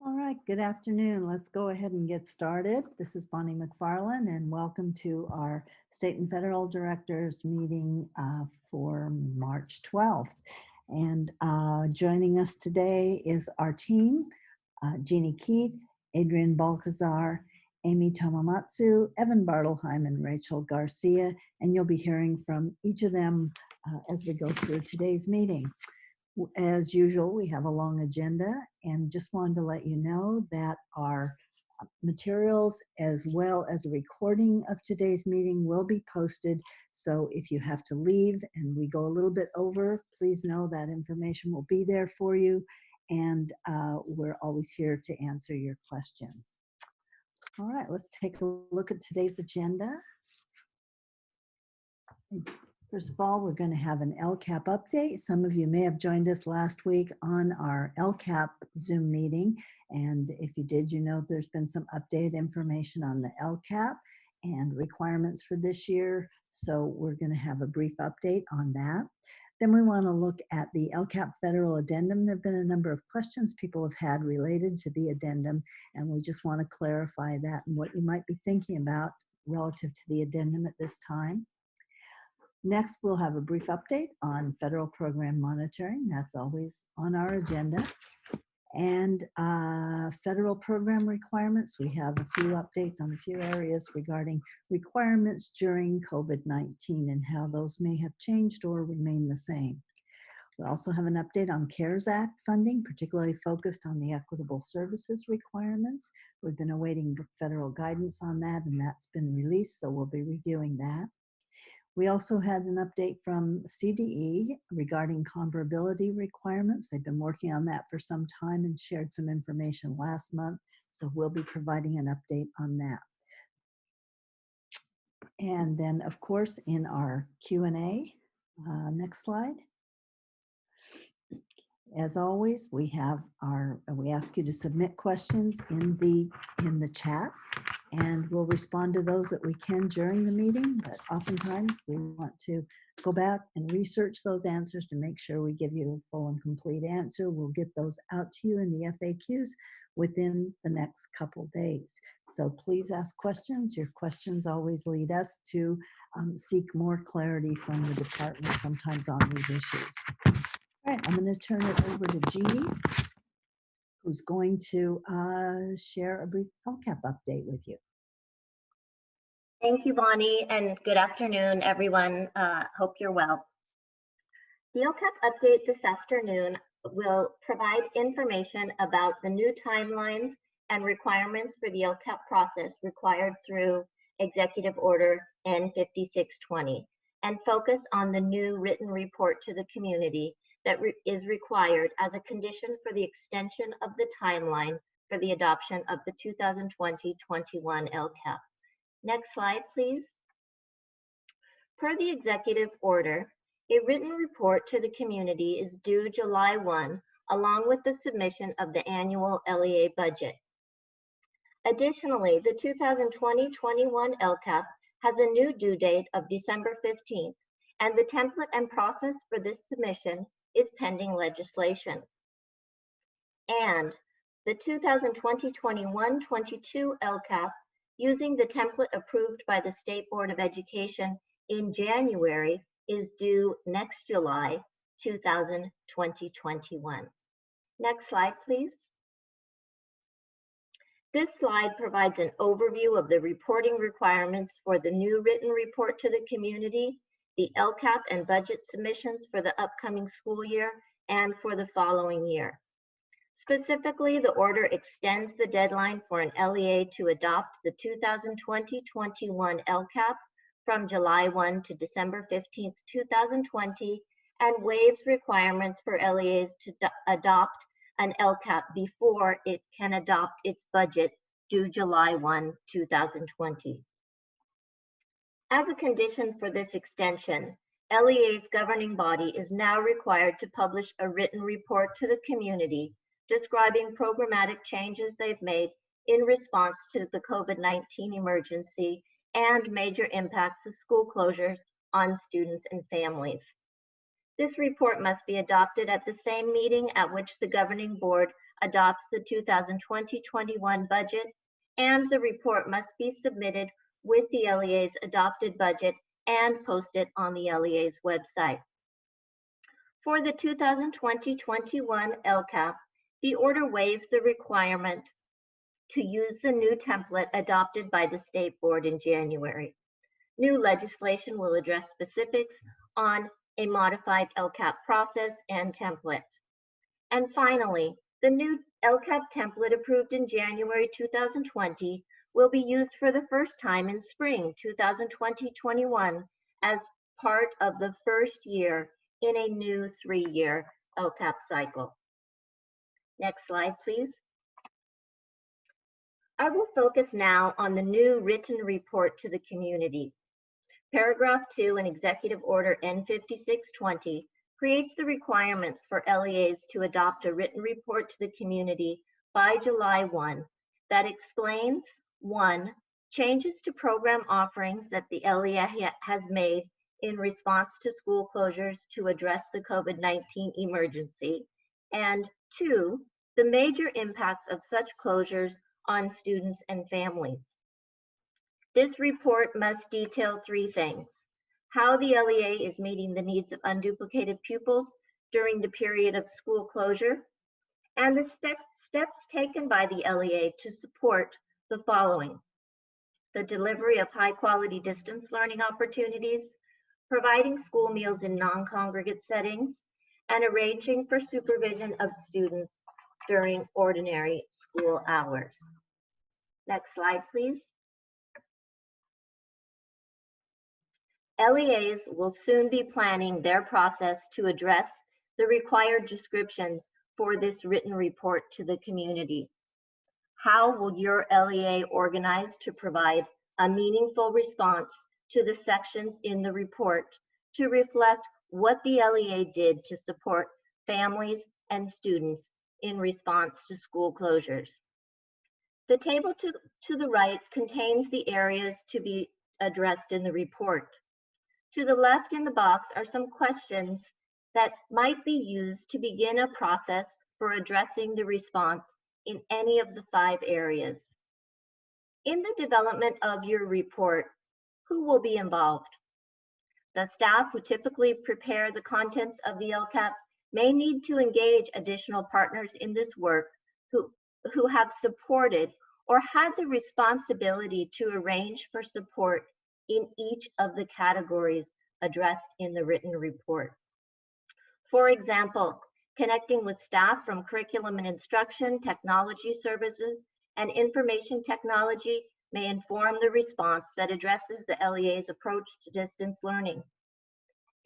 All right, good afternoon. Let's go ahead and get started. This is Bonnie McFarland, and welcome to our state and federal directors meeting for March 12th. And joining us today is our team, Jeannie Keith, Adrian Balcazar, Amy Tomomatsu, Evan Bartelheim, and Rachel Garcia. And you'll be hearing from each of them as we go through today's meeting. As usual, we have a long agenda, and just wanted to let you know that our materials as well as a recording of today's meeting will be posted. So if you have to leave and we go a little bit over, please know that information will be there for you, and we're always here to answer your questions. All right, let's take a look at today's agenda. First of all, we're going to have an LCAP update. Some of you may have joined us last week on our LCAP Zoom meeting. And if you did, you know there's been some updated information on the LCAP and requirements for this year. So we're going to have a brief update on that. Then we want to look at the LCAP federal addendum. There have been a number of questions people have had related to the addendum, and we just want to clarify that and what you might be thinking about relative to the addendum at this time. Next, we'll have a brief update on federal program monitoring. That's always on our agenda. And federal program requirements. We have a few updates on a few areas regarding requirements during COVID-19 and how those may have changed or remain the same. We also have an update on CARES Act funding, particularly focused on the Equitable Services requirements. We've been awaiting federal guidance on that, and that's been released, so we'll be reviewing that. We also had an update from CDE regarding comparability requirements. They've been working on that for some time and shared some information last month, so we'll be providing an update on that. And then, of course, in our Q&A, next slide. As always, we ask you to submit questions in the chat, and we'll respond to those that we can during the meeting, but oftentimes we want to go back and research those answers to make sure we give you a full and complete answer. We'll get those out to you in the FAQs within the next couple days. So please ask questions. Your questions always lead us to seek more clarity from the department sometimes on these issues. All right, I'm going to turn it over to Jeannie, who's going to share a brief LCAP update with you. Thank you, Bonnie, and good afternoon, everyone. Hope you're well. The LCAP update this afternoon will provide information about the new timelines and requirements for the LCAP process required through Executive Order N5620 and focus on the new written report to the community that is required as a condition for the extension of the timeline for the adoption of the 2020-21 LCAP. Next slide, please. Per the executive order, a written report to the community is due July 1, along with the submission of the annual LEA budget. Additionally, the 2020-21 LCAP has a new due date of December 15th, and the template and process for this submission is pending legislation. And the 2020-21-22 LCAP, using the template approved by the State Board of Education in January, is due next July 2021. Next slide, please. This slide provides an overview of the reporting requirements for the new written report to the community, the LCAP and budget submissions for the upcoming school year and for the following year. Specifically, the order extends the deadline for an LEA to adopt the 2020-21 LCAP from July 1 to December 15, 2020, and waives requirements for LEAs to adopt an LCAP before it can adopt its budget due July 1, 2020. As a condition for this extension, LEA's governing body is now required to publish a written report to the community describing programmatic changes they've made in response to the COVID-19 emergency and major impacts of school closures on students and families. This report must be adopted at the same meeting at which the governing board adopts the 2020-21 budget, and the report must be submitted with the LEA's adopted budget and posted on the LEA's website. For the 2020-21 LCAP, the order waives the requirement to use the new template adopted by the state board in January. New legislation will address specifics on a modified LCAP process and template. And finally, the new LCAP template approved in January 2020 will be used for the first time in spring 2020-21 as part of the first year in a new 3-year LCAP cycle. Next slide, please. I will focus now on the new written report to the community. Paragraph 2 in Executive Order N5620 creates the requirements for LEAs to adopt a written report to the community by July 1 that explains, 1, changes to program offerings that the LEA has made in response to school closures to address the COVID-19 emergency, and 2, the major impacts of such closures on students and families. This report must detail 3 things: how the LEA is meeting the needs of unduplicated pupils during the period of school closure, and the steps taken by the LEA to support the following: the delivery of high-quality distance learning opportunities, providing school meals in non-congregate settings, and arranging for supervision of students during ordinary school hours. Next slide, please. LEAs will soon be planning their process to address the required descriptions for this written report to the community. How will your LEA organize to provide a meaningful response to the sections in the report to reflect what the LEA did to support families and students in response to school closures? The table to the right contains the areas to be addressed in the report. To the left in the box are some questions that might be used to begin a process for addressing the response in any of the 5 areas. In the development of your report, who will be involved? The staff who typically prepare the contents of the LCAP may need to engage additional partners in this work who have supported or had the responsibility to arrange for support in each of the categories addressed in the written report. For example, connecting with staff from curriculum and instruction, technology services, and information technology may inform the response that addresses the LEA's approach to distance learning.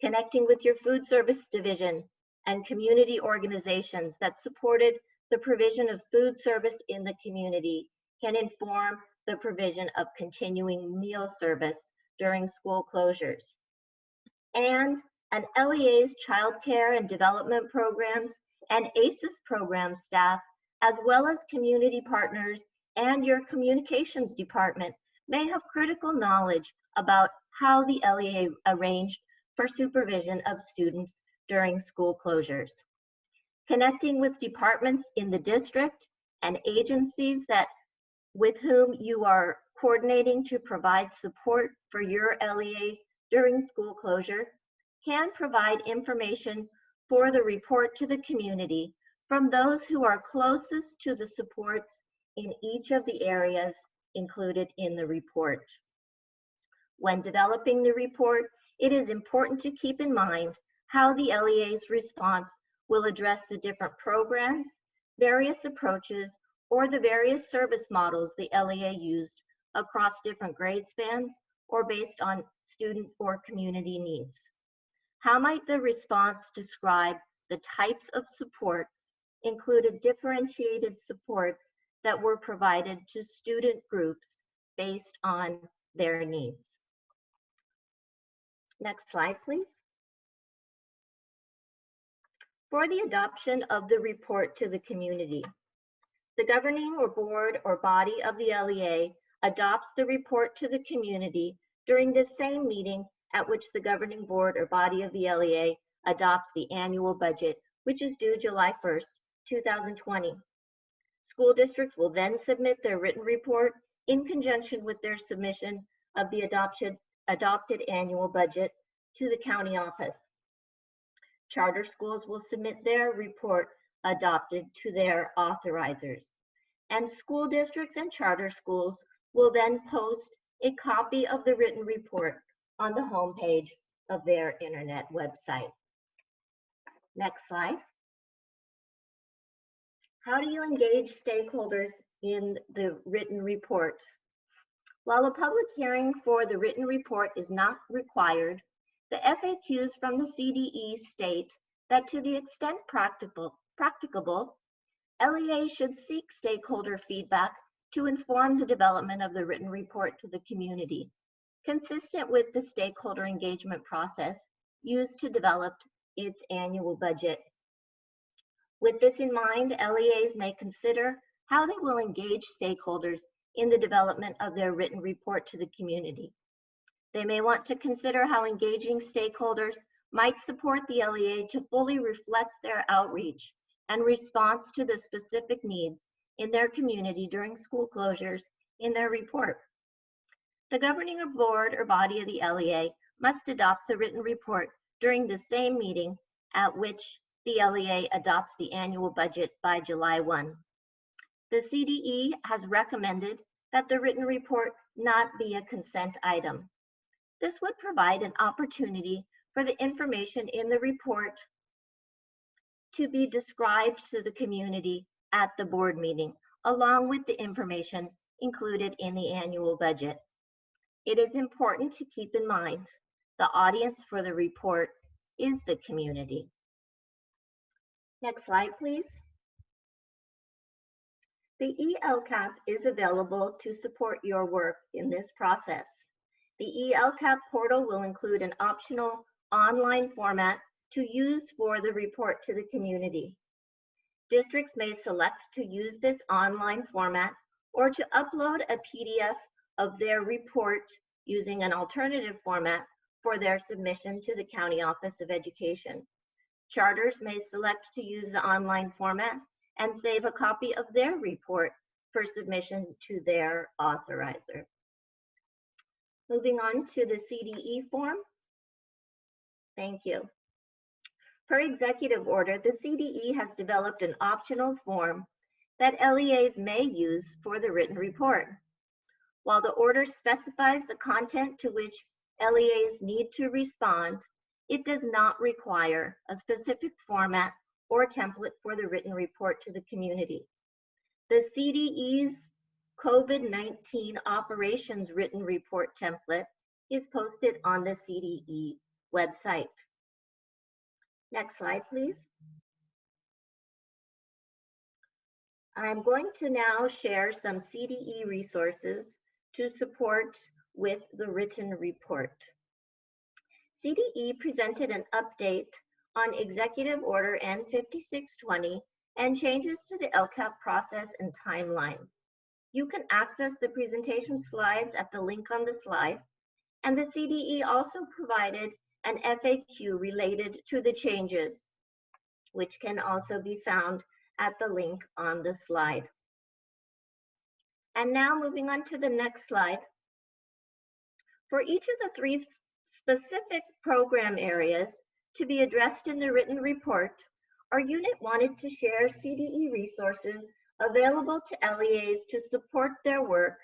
Connecting with your food service division and community organizations that supported the provision of food service in the community can inform the provision of continuing meal service during school closures. And an LEA's childcare and development programs and ACES program staff, as well as community partners and your communications department, may have critical knowledge about how the LEA arranged for supervision of students during school closures. Connecting with departments in the district and agencies with whom you are coordinating to provide support for your LEA during school closure can provide information for the report to the community from those who are closest to the supports in each of the areas included in the report. When developing the report, it is important to keep in mind how the LEA's response will address the different programs, various approaches, or the various service models the LEA used across different grade spans or based on student or community needs. How might the response describe the types of supports, including differentiated supports that were provided to student groups based on their needs? Next slide, please. For the adoption of the report to the community, the governing or board or body of the LEA adopts the report to the community during the same meeting at which the governing board or body of the LEA adopts the annual budget, which is due July 1st, 2020. School districts will then submit their written report in conjunction with their submission of the adopted annual budget to the county office. Charter schools will submit their report adopted to their authorizers. And school districts and charter schools will then post a copy of the written report on the homepage of their internet website. Next slide. How do you engage stakeholders in the written report? While a public hearing for the written report is not required, the FAQs from the CDE state that to the extent practicable, LEA should seek stakeholder feedback to inform the development of the written report to the community, consistent with the stakeholder engagement process used to develop its annual budget. With this in mind, LEAs may consider how they will engage stakeholders in the development of their written report to the community. They may want to consider how engaging stakeholders might support the LEA to fully reflect their outreach and response to the specific needs in their community during school closures in their report. The governing board or body of the LEA must adopt the written report during the same meeting at which the LEA adopts the annual budget by July 1. The CDE has recommended that the written report not be a consent item. This would provide an opportunity for the information in the report to be described to the community at the board meeting, along with the information included in the annual budget. It is important to keep in mind the audience for the report is the community. Next slide, please. The eLCAP is available to support your work in this process. The eLCAP portal will include an optional online format to use for the report to the community. Districts may select to use this online format or to upload a PDF of their report using an alternative format for their submission to the County Office of Education. Charters may select to use the online format and save a copy of their report for submission to their authorizer. Moving on to the CDE form. Thank you. Per executive order, the CDE has developed an optional form that LEAs may use for the written report. While the order specifies the content to which LEAs need to respond, it does not require a specific format or template for the written report to the community. The CDE's COVID-19 operations written report template is posted on the CDE website. Next slide, please. I'm going to now share some CDE resources to support with the written report. CDE presented an update on Executive Order N5620 and changes to the LCAP process and timeline. You can access the presentation slides at the link on the slide, and the CDE also provided an FAQ related to the changes, which can also be found at the link on the slide. And now moving on to the next slide. For each of the three specific program areas to be addressed in the written report, our unit wanted to share CDE resources available to LEAs to support their work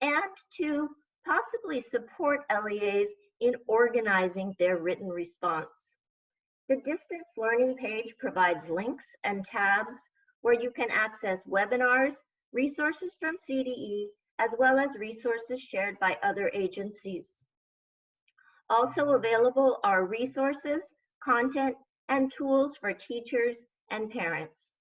and to possibly support LEAs in organizing their written response. The distance learning page provides links and tabs where you can access webinars, resources from CDE, as well as resources shared by other agencies. Also available are resources, content, and tools for teachers and parents.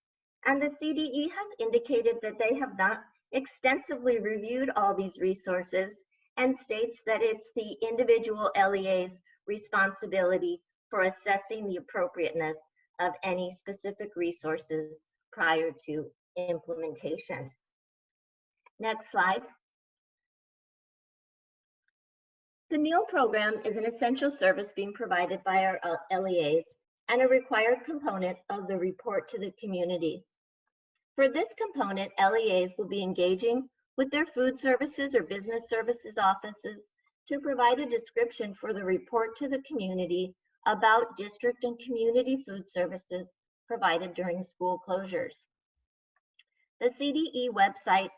And the CDE has indicated that they have not extensively reviewed all these resources and states that it's the individual LEA's responsibility for assessing the appropriateness of any specific resources prior to implementation. Next slide. The meal program is an essential service being provided by our LEAs and a required component of the report to the community. For this component, LEAs will be engaging with their food services or business services offices to provide a description for the report to the community about district and community food services provided during school closures. The CDE website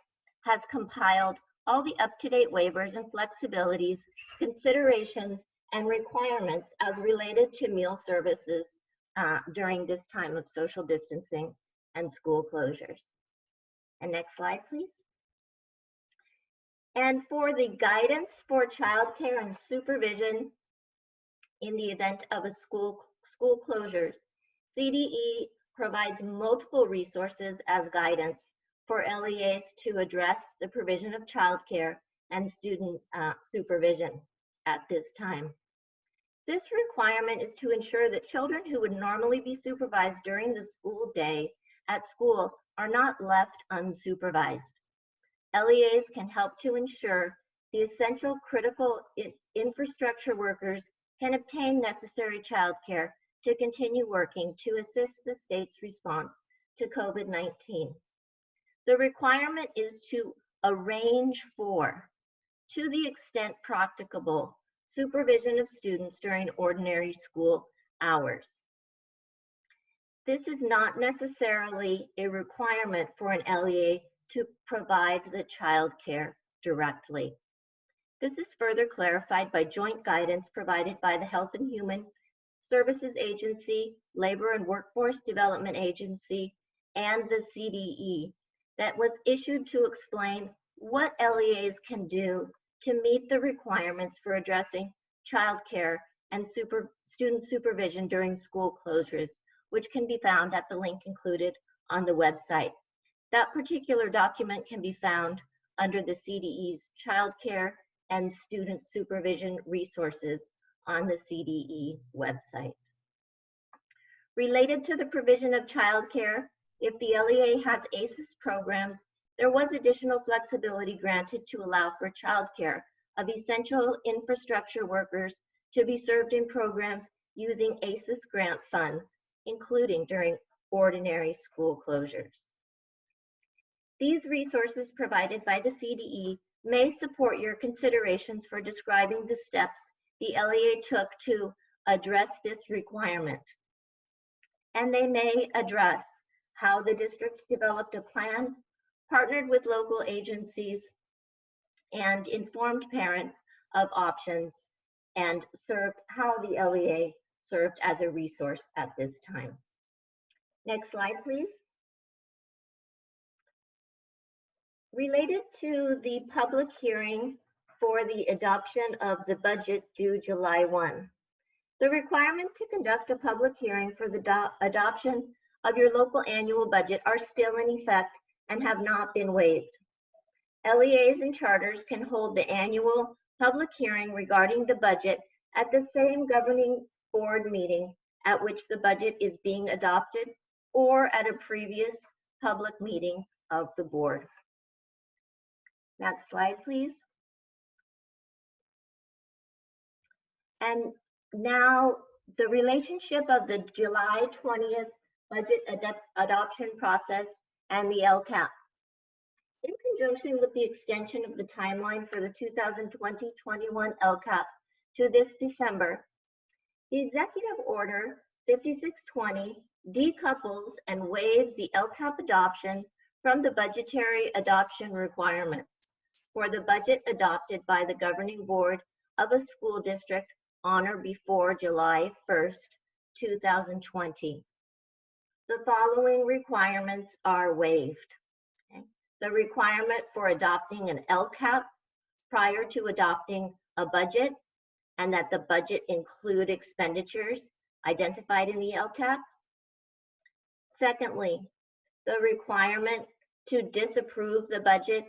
has compiled all the up-to-date waivers and flexibilities, considerations, and requirements as related to meal services during this time of social distancing and school closures. And next slide, please. And for the guidance for childcare and supervision in the event of a school closures, CDE provides multiple resources as guidance for LEAs to address the provision of childcare and student supervision at this time. This requirement is to ensure that children who would normally be supervised during the school day at school are not left unsupervised. LEAs can help to ensure the essential critical infrastructure workers can obtain necessary childcare to continue working to assist the state's response to COVID-19. The requirement is to arrange for, to the extent practicable, supervision of students during ordinary school hours. This is not necessarily a requirement for an LEA to provide the child care directly. This is further clarified by joint guidance provided by the Health and Human Services Agency, Labor and Workforce Development Agency, and the CDE that was issued to explain what LEAs can do to meet the requirements for addressing child care and student supervision during school closures, which can be found at the link included on the website. That particular document can be found under the CDE's Child Care and Student Supervision Resources on the CDE website. Related to the provision of child care, if the LEA has ACES programs, there was additional flexibility granted to allow for child care of essential infrastructure workers to be served in programs using ACES grant funds, including during ordinary school closures. These resources provided by the CDE may support your considerations for describing the steps the LEA took to address this requirement. And they may address how the districts developed a plan, partnered with local agencies, and informed parents of options, and served how the LEA served as a resource at this time. Next slide, please. Related to the public hearing for the adoption of the budget due July 1, the requirement to conduct a public hearing for the adoption of your local annual budget are still in effect and have not been waived. LEAs and charters can hold the annual public hearing regarding the budget at the same governing board meeting at which the budget is being adopted, or at a previous public meeting of the board. Next slide, please. And now the relationship of the July 20th budget adoption process and the LCAP. In conjunction with the extension of the timeline for the 2020-21 LCAP to this December, the Executive Order 5620 decouples and waives the LCAP adoption from the budgetary adoption requirements for the budget adopted by the governing board of a school district on or before July 1st, 2020. The following requirements are waived. Okay. The requirement for adopting an LCAP prior to adopting a budget, and that the budget include expenditures identified in the LCAP. Secondly, the requirement to disapprove the budget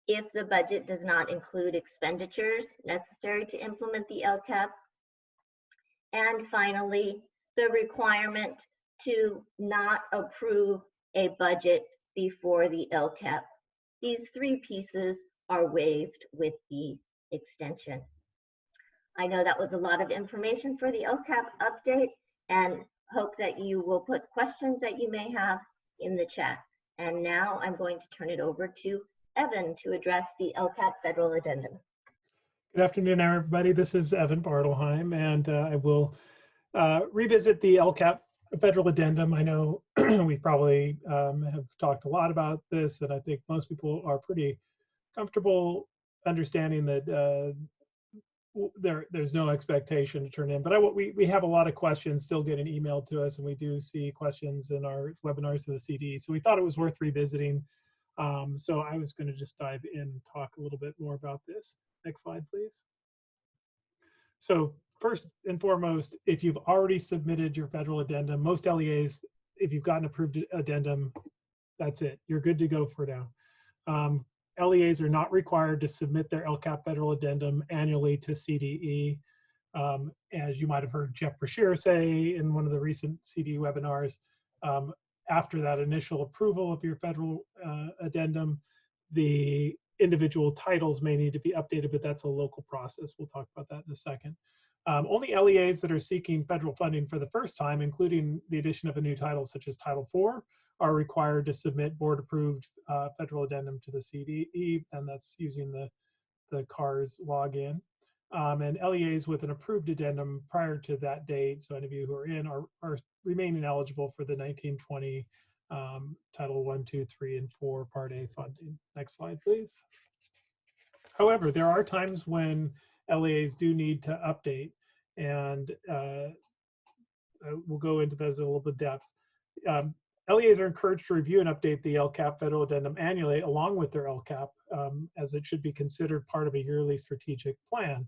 if the budget does not include expenditures necessary to implement the LCAP. And finally, the requirement to not approve a budget before the LCAP. These three pieces are waived with the extension. I know that was a lot of information for the LCAP update, and hope that you will put questions that you may have in the chat. And now I'm going to turn it over to Evan to address the LCAP federal addendum. Good afternoon, everybody. This is Evan Bartelheim, and I will revisit the LCAP federal addendum. I know we probably have talked a lot about this, and I think most people are pretty comfortable understanding that there's no expectation to turn in. But we have a lot of questions still getting emailed to us, and we do see questions in our webinars to the CDE. So we thought it was worth revisiting. So I was going to just dive in and talk a little bit more about this. Next slide, please. So first and foremost, if you've already submitted your federal addendum, most LEAs, if you've got an approved addendum, that's it. You're good to go for now. LEAs are not required to submit their LCAP federal addendum annually to CDE. As you might have heard Jeff Brashear say in one of the recent CDE webinars, after that initial approval of your federal addendum, the individual titles may need to be updated, but that's a local process. We'll talk about that in a second. Only LEAs that are seeking federal funding for the first time, including the addition of a new title such as Title IV, are required to submit board-approved federal addendum to the CDE, and that's using the CARS login. And LEAs with an approved addendum prior to that date, so any of you who are in, are remaining eligible for the 1920 Title 1, 2, 3, and 4 Part A funding. Next slide, please. However, there are times when LEAs do need to update, and we'll go into those in a little bit depth. LEAs are encouraged to review and update the LCAP federal addendum annually along with their LCAP, as it should be considered part of a yearly strategic plan.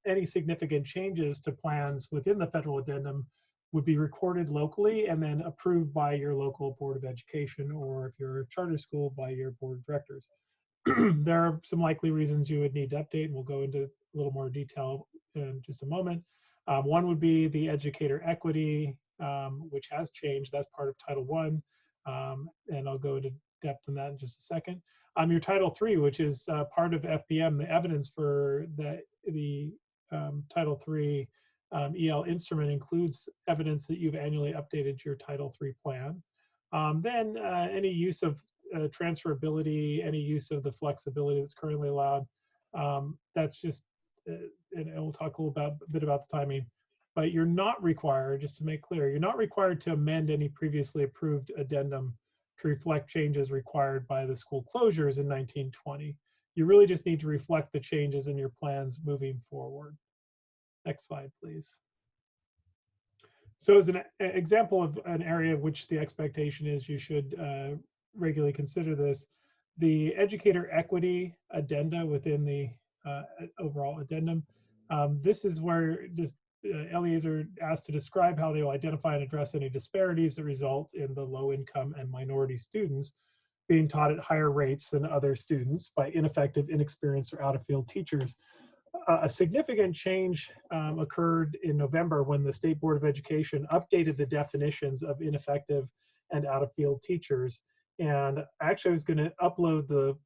Any significant changes to plans within the federal addendum would be recorded locally and then approved by your local Board of Education, or if you're a charter school, by your board of directors. There are some likely reasons you would need to update, and we'll go into a little more detail in just a moment. One would be the educator equity, which has changed. That's part of Title I, and I'll go into depth in that in just a second. Your Title III, which is part of FBM, the evidence for the Title III EL instrument includes evidence that you've annually updated your Title III plan. Then any use of transferability, any use of the flexibility that's currently allowed, that's just, and we'll talk a little bit about the timing, but you're not required, just to make clear, you're not required to amend any previously approved addendum to reflect changes required by the school closures in 1920. You really just need to reflect the changes in your plans moving forward. Next slide, please. So as an example of an area of which the expectation is you should regularly consider this, the educator equity addenda within the overall addendum. This is where just LEAs are asked to describe how they will identify and address any disparities that result in the low income and minority students being taught at higher rates than other students by ineffective, inexperienced, or out-of-field teachers. A significant change occurred in November when the State Board of Education updated the definitions of ineffective and out-of-field teachers. And actually I was going to upload the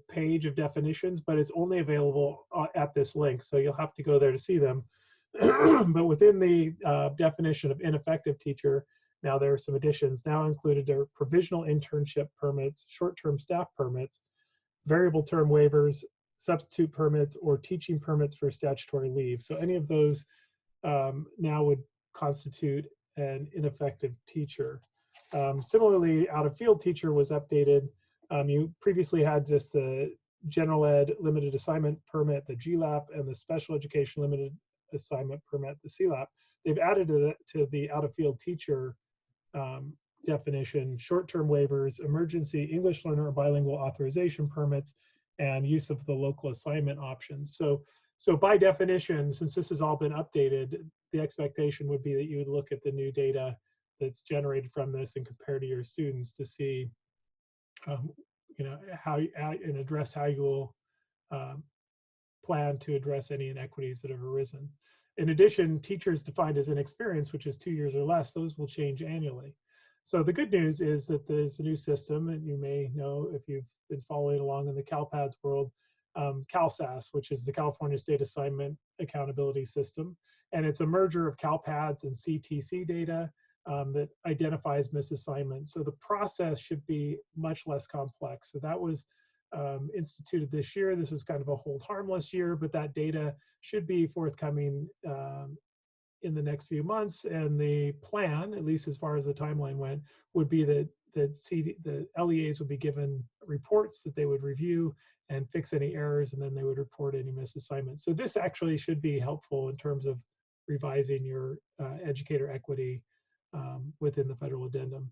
page of definitions, but it's only available at this link, so you'll have to go there to see them. But within the definition of ineffective teacher, now there are some additions. Now included are provisional internship permits, short-term staff permits, variable term waivers, substitute permits, or teaching permits for statutory leave. So any of those now would constitute an ineffective teacher. Similarly, out-of-field teacher was updated. You previously had just the general ed limited assignment permit, the GLAP, and the special education limited assignment permit, the CLAP. They've added to the out-of-field teacher definition short-term waivers, emergency English learner or bilingual authorization permits, and use of the local assignment options. So by definition, since this has all been updated, the expectation would be that you would look at the new data that's generated from this and compare to your students to see, how and address how you will plan to address any inequities that have arisen. In addition, teachers defined as inexperienced, which is 2 years or less, those will change annually. So the good news is that there's a new system, and you may know if you've been following along in the CalPADS world, CalSAS, which is the California State Assignment Accountability System. And it's a merger of CalPADS and CTC data that identifies misassignments. So the process should be much less complex. So that was instituted this year. This was kind of a hold harmless year, but that data should be forthcoming in the next few months. And the plan, at least as far as the timeline went, would be that the LEAs would be given reports that they would review and fix any errors, and then they would report any misassignments. So this actually should be helpful in terms of revising your educator equity within the federal addendum.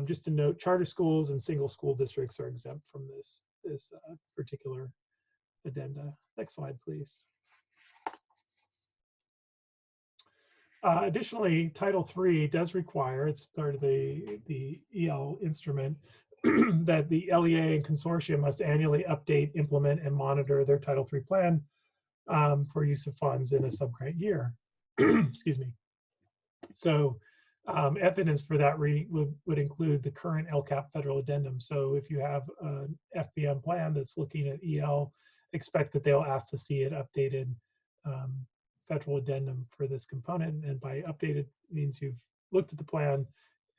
Just to note, charter schools and single school districts are exempt from this particular addenda. Next slide, please. Additionally, Title III does require, it's part of the EL instrument, that the LEA and consortium must annually update, implement, and monitor their Title III plan for use of funds in a subgrant year. Excuse me. So evidence for that would include the current LCAP federal addendum. So if you have an FBM plan that's looking at EL, expect that they'll ask to see it updated federal addendum for this component. And by updated means you've looked at the plan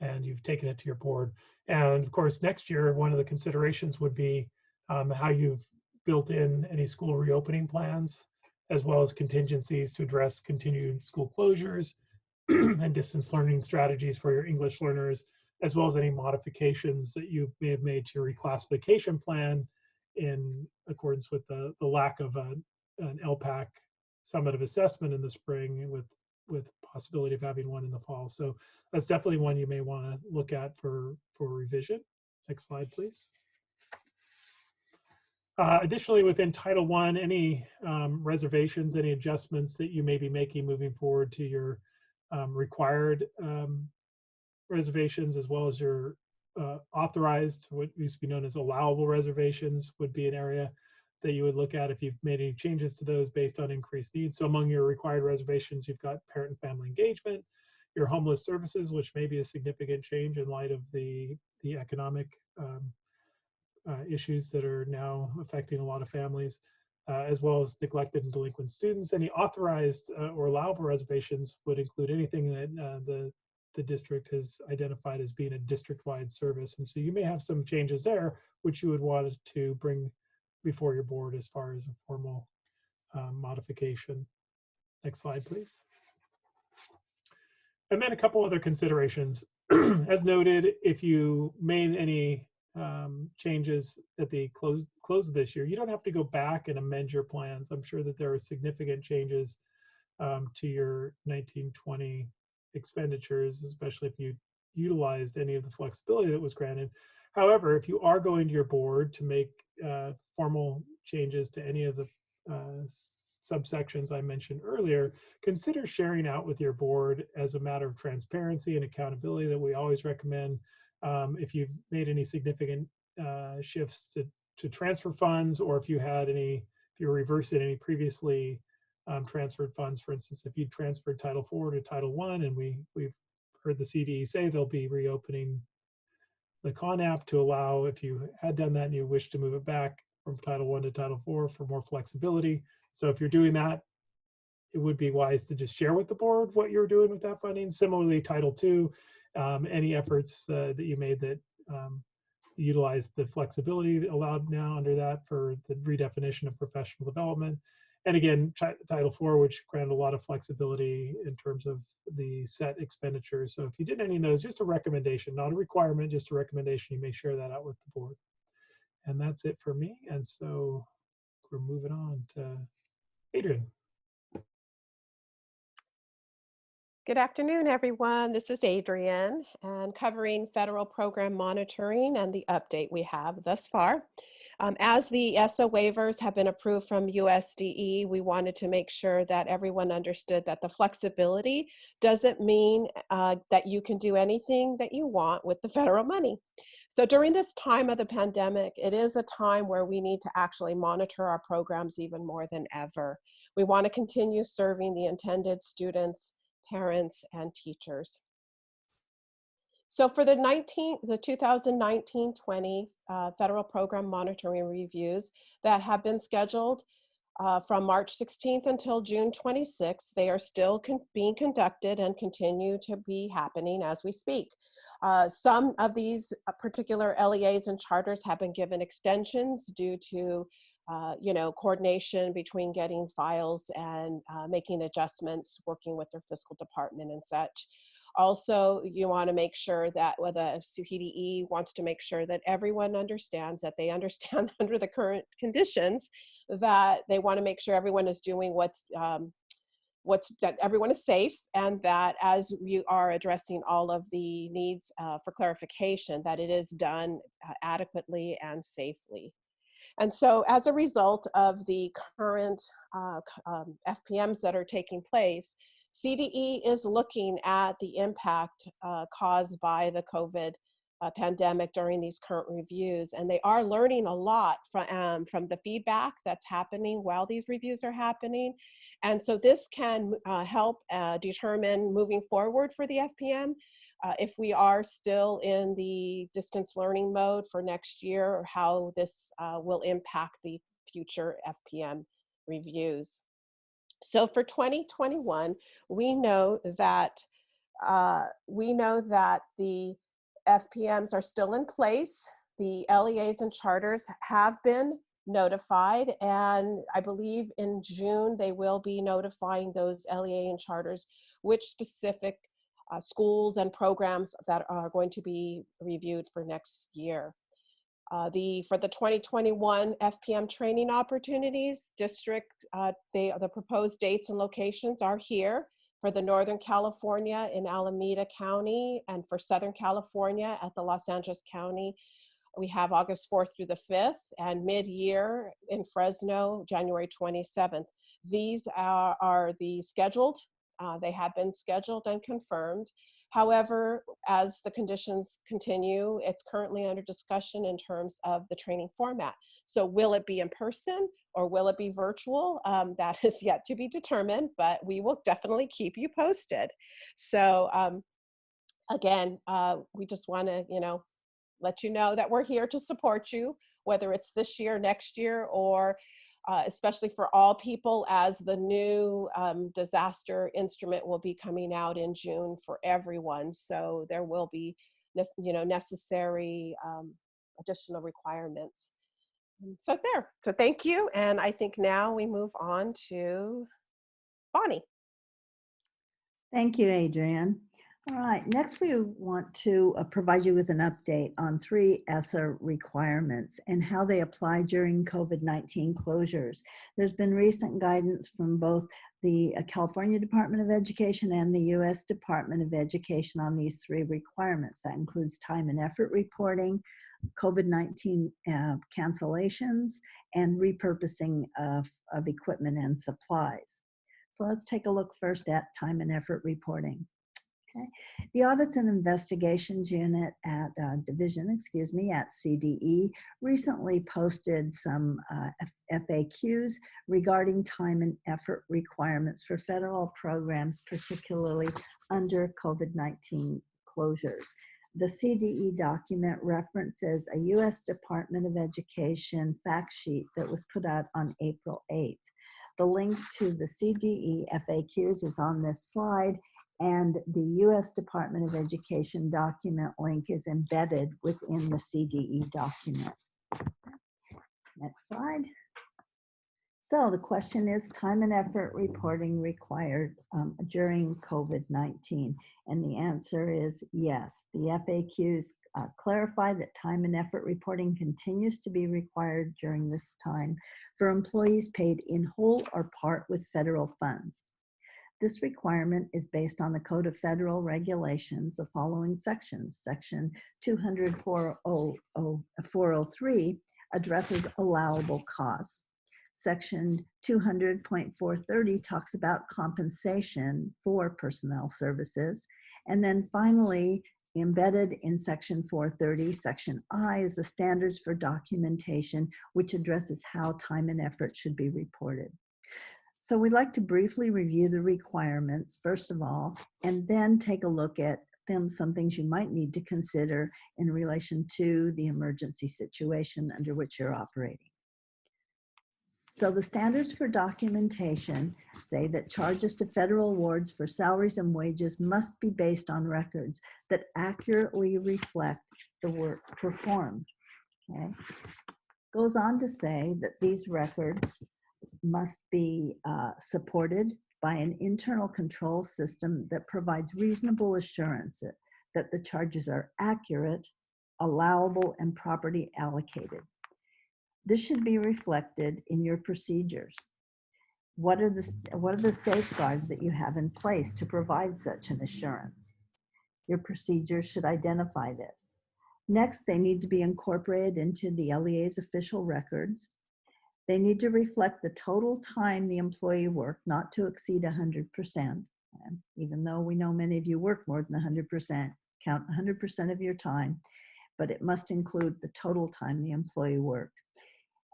and you've taken it to your board. And of course, next year, one of the considerations would be how you've built in any school reopening plans, as well as contingencies to address continued school closures and distance learning strategies for your English learners, as well as any modifications that you may have made to your reclassification plan in accordance with the lack of an LPAC summative assessment in the spring with possibility of having one in the fall. So that's definitely one you may want to look at for revision. Next slide, please. Additionally, within Title I, any reservations, any adjustments that you may be making moving forward to your required reservations, as well as your authorized, what used to be known as allowable reservations, would be an area that you would look at if you've made any changes to those based on increased needs. So among your required reservations, you've got parent and family engagement, your homeless services, which may be a significant change in light of the economic issues that are now affecting a lot of families, as well as neglected and delinquent students. Any authorized or allowable reservations would include anything that the district has identified as being a district-wide service. And so you may have some changes there, which you would want to bring before your board as far as a formal modification. Next slide, please. And then a couple other considerations. As noted, if you made any changes at the close of this year, you don't have to go back and amend your plans. I'm sure that there are significant changes to your 1920 expenditures, especially if you utilized any of the flexibility that was granted. However, if you are going to your board to make formal changes to any of the subsections I mentioned earlier, consider sharing out with your board as a matter of transparency and accountability that we always recommend. If you've made any significant shifts to transfer funds, or if you had any, if you're reversing any previously transferred funds, for instance, if you transferred Title IV to Title I, and we've heard the CDE say they'll be reopening the CONAP to allow, if you had done that and you wish to move it back from Title I to Title IV for more flexibility. So if you're doing that, it would be wise to just share with the board what you're doing with that funding. Similarly, Title II, any efforts that you made that utilize the flexibility allowed now under that for the redefinition of professional development. And again, Title IV, which granted a lot of flexibility in terms of the set expenditures. So if you did any of those, just a recommendation, not a requirement, just a recommendation, you may share that out with the board. And that's it for me. And so we're moving on to Adrian. Good afternoon, everyone. This is Adrienne, and covering federal program monitoring and the update we have thus far. As the ESSA waivers have been approved from USDE, we wanted to make sure that everyone understood that the flexibility doesn't mean that you can do anything that you want with the federal money. So during this time of the pandemic, it is a time where we need to actually monitor our programs even more than ever. We want to continue serving the intended students, parents, and teachers. So for the 2019-20 federal program monitoring reviews that have been scheduled from March 16th until June 26th, they are still being conducted and continue to be happening as we speak. Some of these particular LEAs and charters have been given extensions due to coordination between getting files and making adjustments, working with their fiscal department and such. Also, you want to make sure that the CDE wants to make sure that everyone understands that they understand under the current conditions that they want to make sure everyone is doing that everyone is safe, and that as you are addressing all of the needs for clarification, that it is done adequately and safely. And so as a result of the current FPMs that are taking place, CDE is looking at the impact caused by the COVID pandemic during these current reviews, and they are learning a lot from the feedback that's happening while these reviews are happening. And so this can help determine moving forward for the FPM if we are still in the distance learning mode for next year, or how this will impact the future FPM reviews. So for 2021, we know that the FPMs are still in place. The LEAs and charters have been notified, and I believe in June they will be notifying those LEA and charters which specific schools and programs that are going to be reviewed for next year. For the 2021 FPM training opportunities, the proposed dates and locations are here. For the Northern California in Alameda County, and for Southern California at the Los Angeles County, we have August 4th through the 5th, and mid-year in Fresno, January 27th. These are the scheduled. They have been scheduled and confirmed. However, as the conditions continue, it's currently under discussion in terms of the training format. So will it be in person or will it be virtual? That is yet to be determined, but we will definitely keep you posted. So again, we just want to, let you know that we're here to support you, whether it's this year, next year, or especially for all people, as the new disaster instrument will be coming out in June for everyone. So there will be, necessary additional requirements. So thank you. And I think now we move on to Bonnie. Thank you, Adrienne. All right, next we want to provide you with an update on 3 ESSA requirements and how they apply during COVID-19 closures. There's been recent guidance from both the California Department of Education and the U.S. Department of Education on these 3 requirements. That includes time and effort reporting, COVID-19 cancellations, and repurposing of equipment and supplies. So let's take a look first at time and effort reporting. Okay. The Audits and Investigations Unit at Division, at CDE recently posted some FAQs regarding time and effort requirements for federal programs, particularly under COVID-19 closures. The CDE document references a U.S. Department of Education fact sheet that was put out on April 8th. The link to the CDE FAQs is on this slide, and the U.S. Department of Education document link is embedded within the CDE document. Next slide. So the question is, time and effort reporting required during COVID-19? And the answer is yes. The FAQs clarify that time and effort reporting continues to be required during this time for employees paid in whole or part with federal funds. This requirement is based on the Code of Federal Regulations, the following sections. Section 200.403 addresses allowable costs. Section 200.430 talks about compensation for personnel services. And then finally, embedded in Section 430, Section I, is the standards for documentation, which addresses how time and effort should be reported. So we'd like to briefly review the requirements, first of all, and then take a look at them some things you might need to consider in relation to the emergency situation under which you're operating. So the standards for documentation say that charges to federal awards for salaries and wages must be based on records that accurately reflect the work performed. Okay? Goes on to say that these records must be supported by an internal control system that provides reasonable assurance that the charges are accurate, allowable, and properly allocated. This should be reflected in your procedures. What are the safeguards that you have in place to provide such an assurance? Your procedures should identify this. Next, they need to be incorporated into the LEA's official records. They need to reflect the total time the employee worked, not to exceed 100%. Even though we know many of you work more than 100%, count 100% of your time, but it must include the total time the employee worked.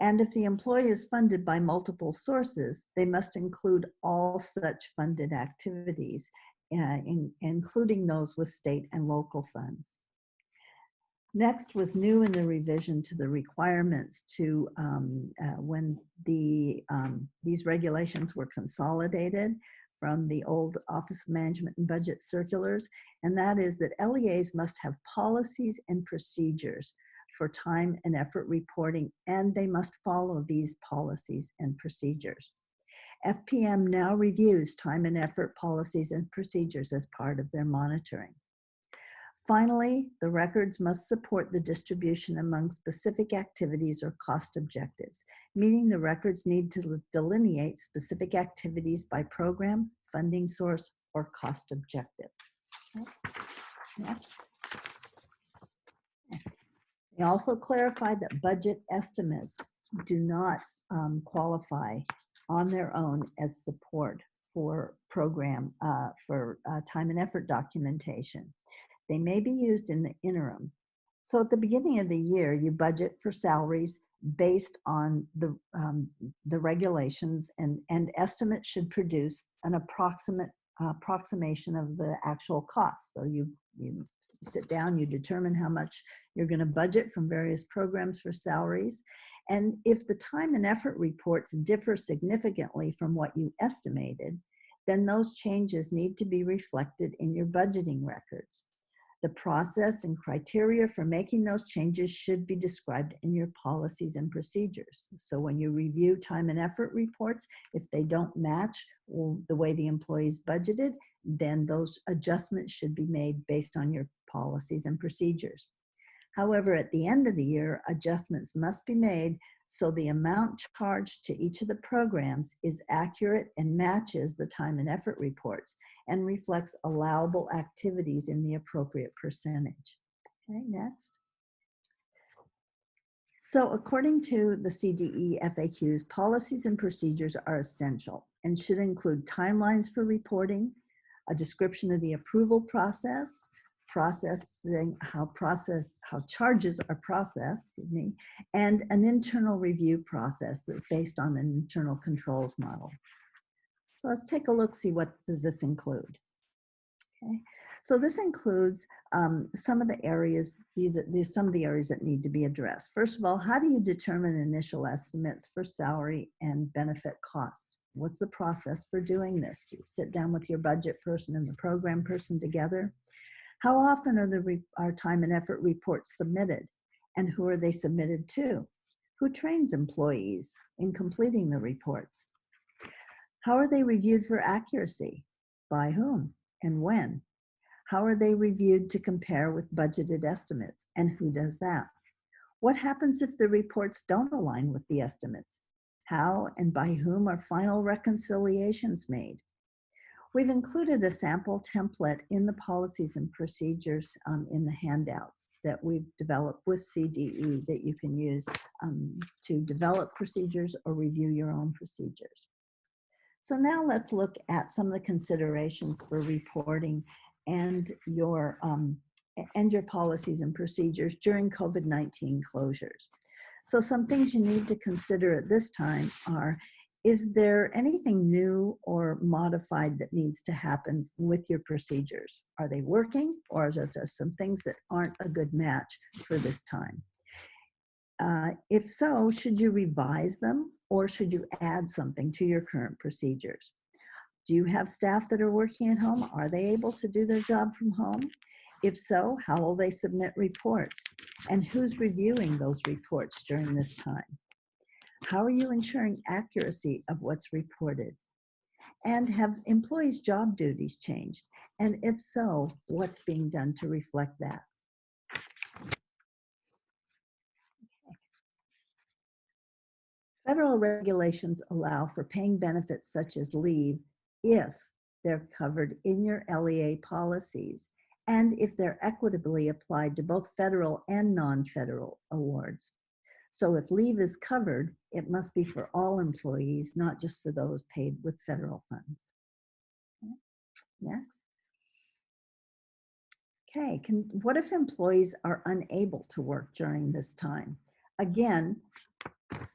And if the employee is funded by multiple sources, they must include all such funded activities, including those with state and local funds. Next was new in the revision to the requirements to when these regulations were consolidated from the old Office of Management and Budget circulars, and that is that LEAs must have policies and procedures for time and effort reporting, and they must follow these policies and procedures. FPM now reviews time and effort policies and procedures as part of their monitoring. Finally, the records must support the distribution among specific activities or cost objectives, meaning the records need to delineate specific activities by program, funding source, or cost objective. Next. They also clarified that budget estimates do not qualify on their own as support for program, time and effort documentation. They may be used in the interim. So at the beginning of the year, you budget for salaries based on the regulations, and estimates should produce an approximation of the actual costs. So you sit down, you determine how much you're going to budget from various programs for salaries. And if the time and effort reports differ significantly from what you estimated, then those changes need to be reflected in your budgeting records. The process and criteria for making those changes should be described in your policies and procedures. So when you review time and effort reports, if they don't match the way the employees budgeted, then those adjustments should be made based on your policies and procedures. However, at the end of the year, adjustments must be made so the amount charged to each of the programs is accurate and matches the time and effort reports and reflects allowable activities in the appropriate percentage. Okay, next. So according to the CDE FAQs, policies and procedures are essential and should include timelines for reporting, a description of the approval process, how charges are processed, and an internal review process that's based on an internal controls model. So let's take a look, see what does this include. Okay, so this includes some of the areas, some of the areas that need to be addressed. First of all, how do you determine initial estimates for salary and benefit costs? What's the process for doing this? Do you sit down with your budget person and the program person together? How often are time and effort reports submitted, and who are they submitted to? Who trains employees in completing the reports? How are they reviewed for accuracy? By whom and when? How are they reviewed to compare with budgeted estimates, and who does that? What happens if the reports don't align with the estimates? How and by whom are final reconciliations made? We've included a sample template in the policies and procedures in the handouts that we've developed with CDE that you can use to develop procedures or review your own procedures. So now let's look at some of the considerations for reporting and your policies and procedures during COVID-19 closures. So some things you need to consider at this time are Is there anything new or modified that needs to happen with your procedures? Are they working, or are there just some things that aren't a good match for this time? If so, should you revise them, or should you add something to your current procedures? Do you have staff that are working at home? Are they able to do their job from home? If so, how will they submit reports? And who's reviewing those reports during this time? How are you ensuring accuracy of what's reported? And have employees' job duties changed? And if so, what's being done to reflect that? Federal regulations allow for paying benefits such as leave if they're covered in your LEA policies and if they're equitably applied to both federal and non-federal awards. So if leave is covered, it must be for all employees, not just for those paid with federal funds. Next. Okay, what if employees are unable to work during this time? Again,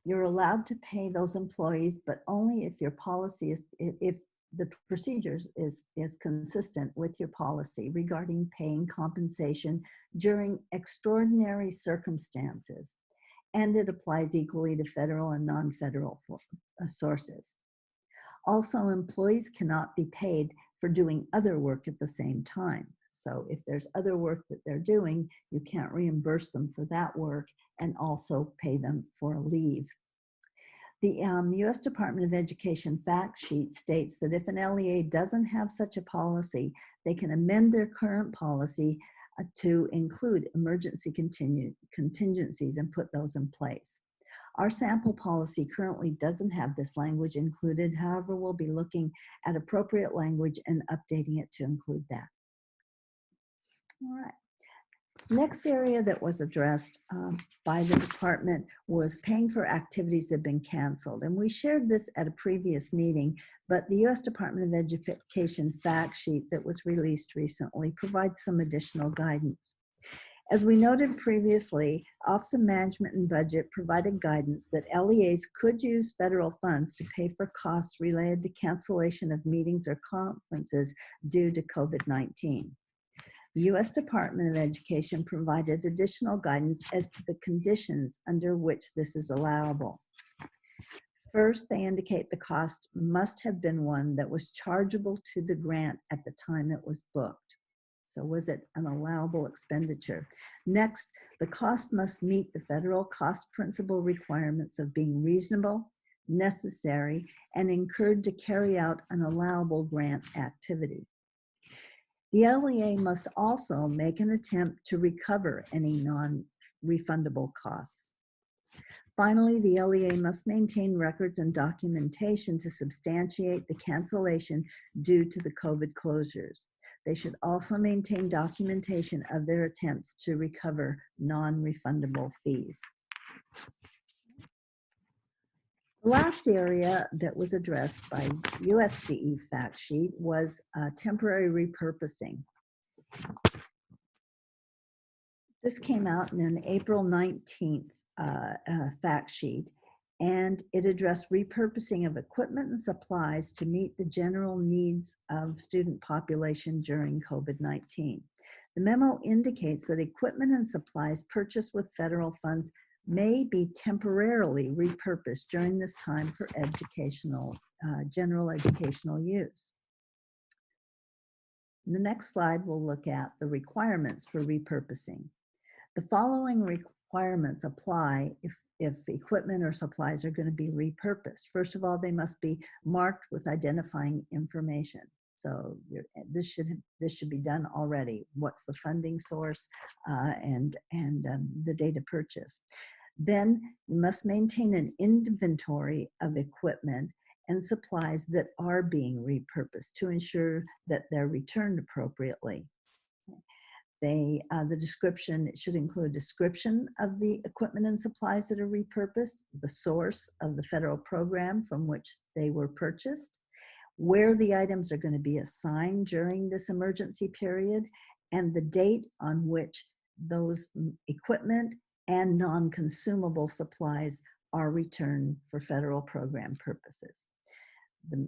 you're allowed to pay those employees, but only if your policy is, if the procedures is consistent with your policy regarding paying compensation during extraordinary circumstances. And it applies equally to federal and non-federal sources. Also, employees cannot be paid for doing other work at the same time. So if there's other work that they're doing, you can't reimburse them for that work and also pay them for a leave. The U.S. Department of Education fact sheet states that if an LEA doesn't have such a policy, they can amend their current policy to include emergency contingencies and put those in place. Our sample policy currently doesn't have this language included. However, we'll be looking at appropriate language and updating it to include that. All right. Next area that was addressed by the department was paying for activities that have been canceled. And we shared this at a previous meeting, but the U.S. Department of Education fact sheet that was released recently provides some additional guidance. As we noted previously, Office of Management and Budget provided guidance that LEAs could use federal funds to pay for costs related to cancellation of meetings or conferences due to COVID-19. The U.S. Department of Education provided additional guidance as to the conditions under which this is allowable. First, they indicate the cost must have been one that was chargeable to the grant at the time it was booked. So was it an allowable expenditure? Next, the cost must meet the federal cost principle requirements of being reasonable, necessary, and incurred to carry out an allowable grant activity. The LEA must also make an attempt to recover any non-refundable costs. Finally, the LEA must maintain records and documentation to substantiate the cancellation due to the COVID closures. They should also maintain documentation of their attempts to recover non-refundable fees. The last area that was addressed by USDE fact sheet was temporary repurposing. This came out in an April 19th fact sheet, and it addressed repurposing of equipment and supplies to meet the general needs of student population during COVID-19. The memo indicates that equipment and supplies purchased with federal funds may be temporarily repurposed during this time for educational, general educational use. In the next slide, we'll look at the requirements for repurposing. The following requirements apply if equipment or supplies are going to be repurposed. First of all, they must be marked with identifying information. So this should be done already. What's the funding source and the date of purchase. Then you must maintain an inventory of equipment and supplies that are being repurposed to ensure that they're returned appropriately. The description should include a description of the equipment and supplies that are repurposed, the source of the federal program from which they were purchased, where the items are going to be assigned during this emergency period, and the date on which those equipment and non-consumable supplies are returned for federal program purposes. The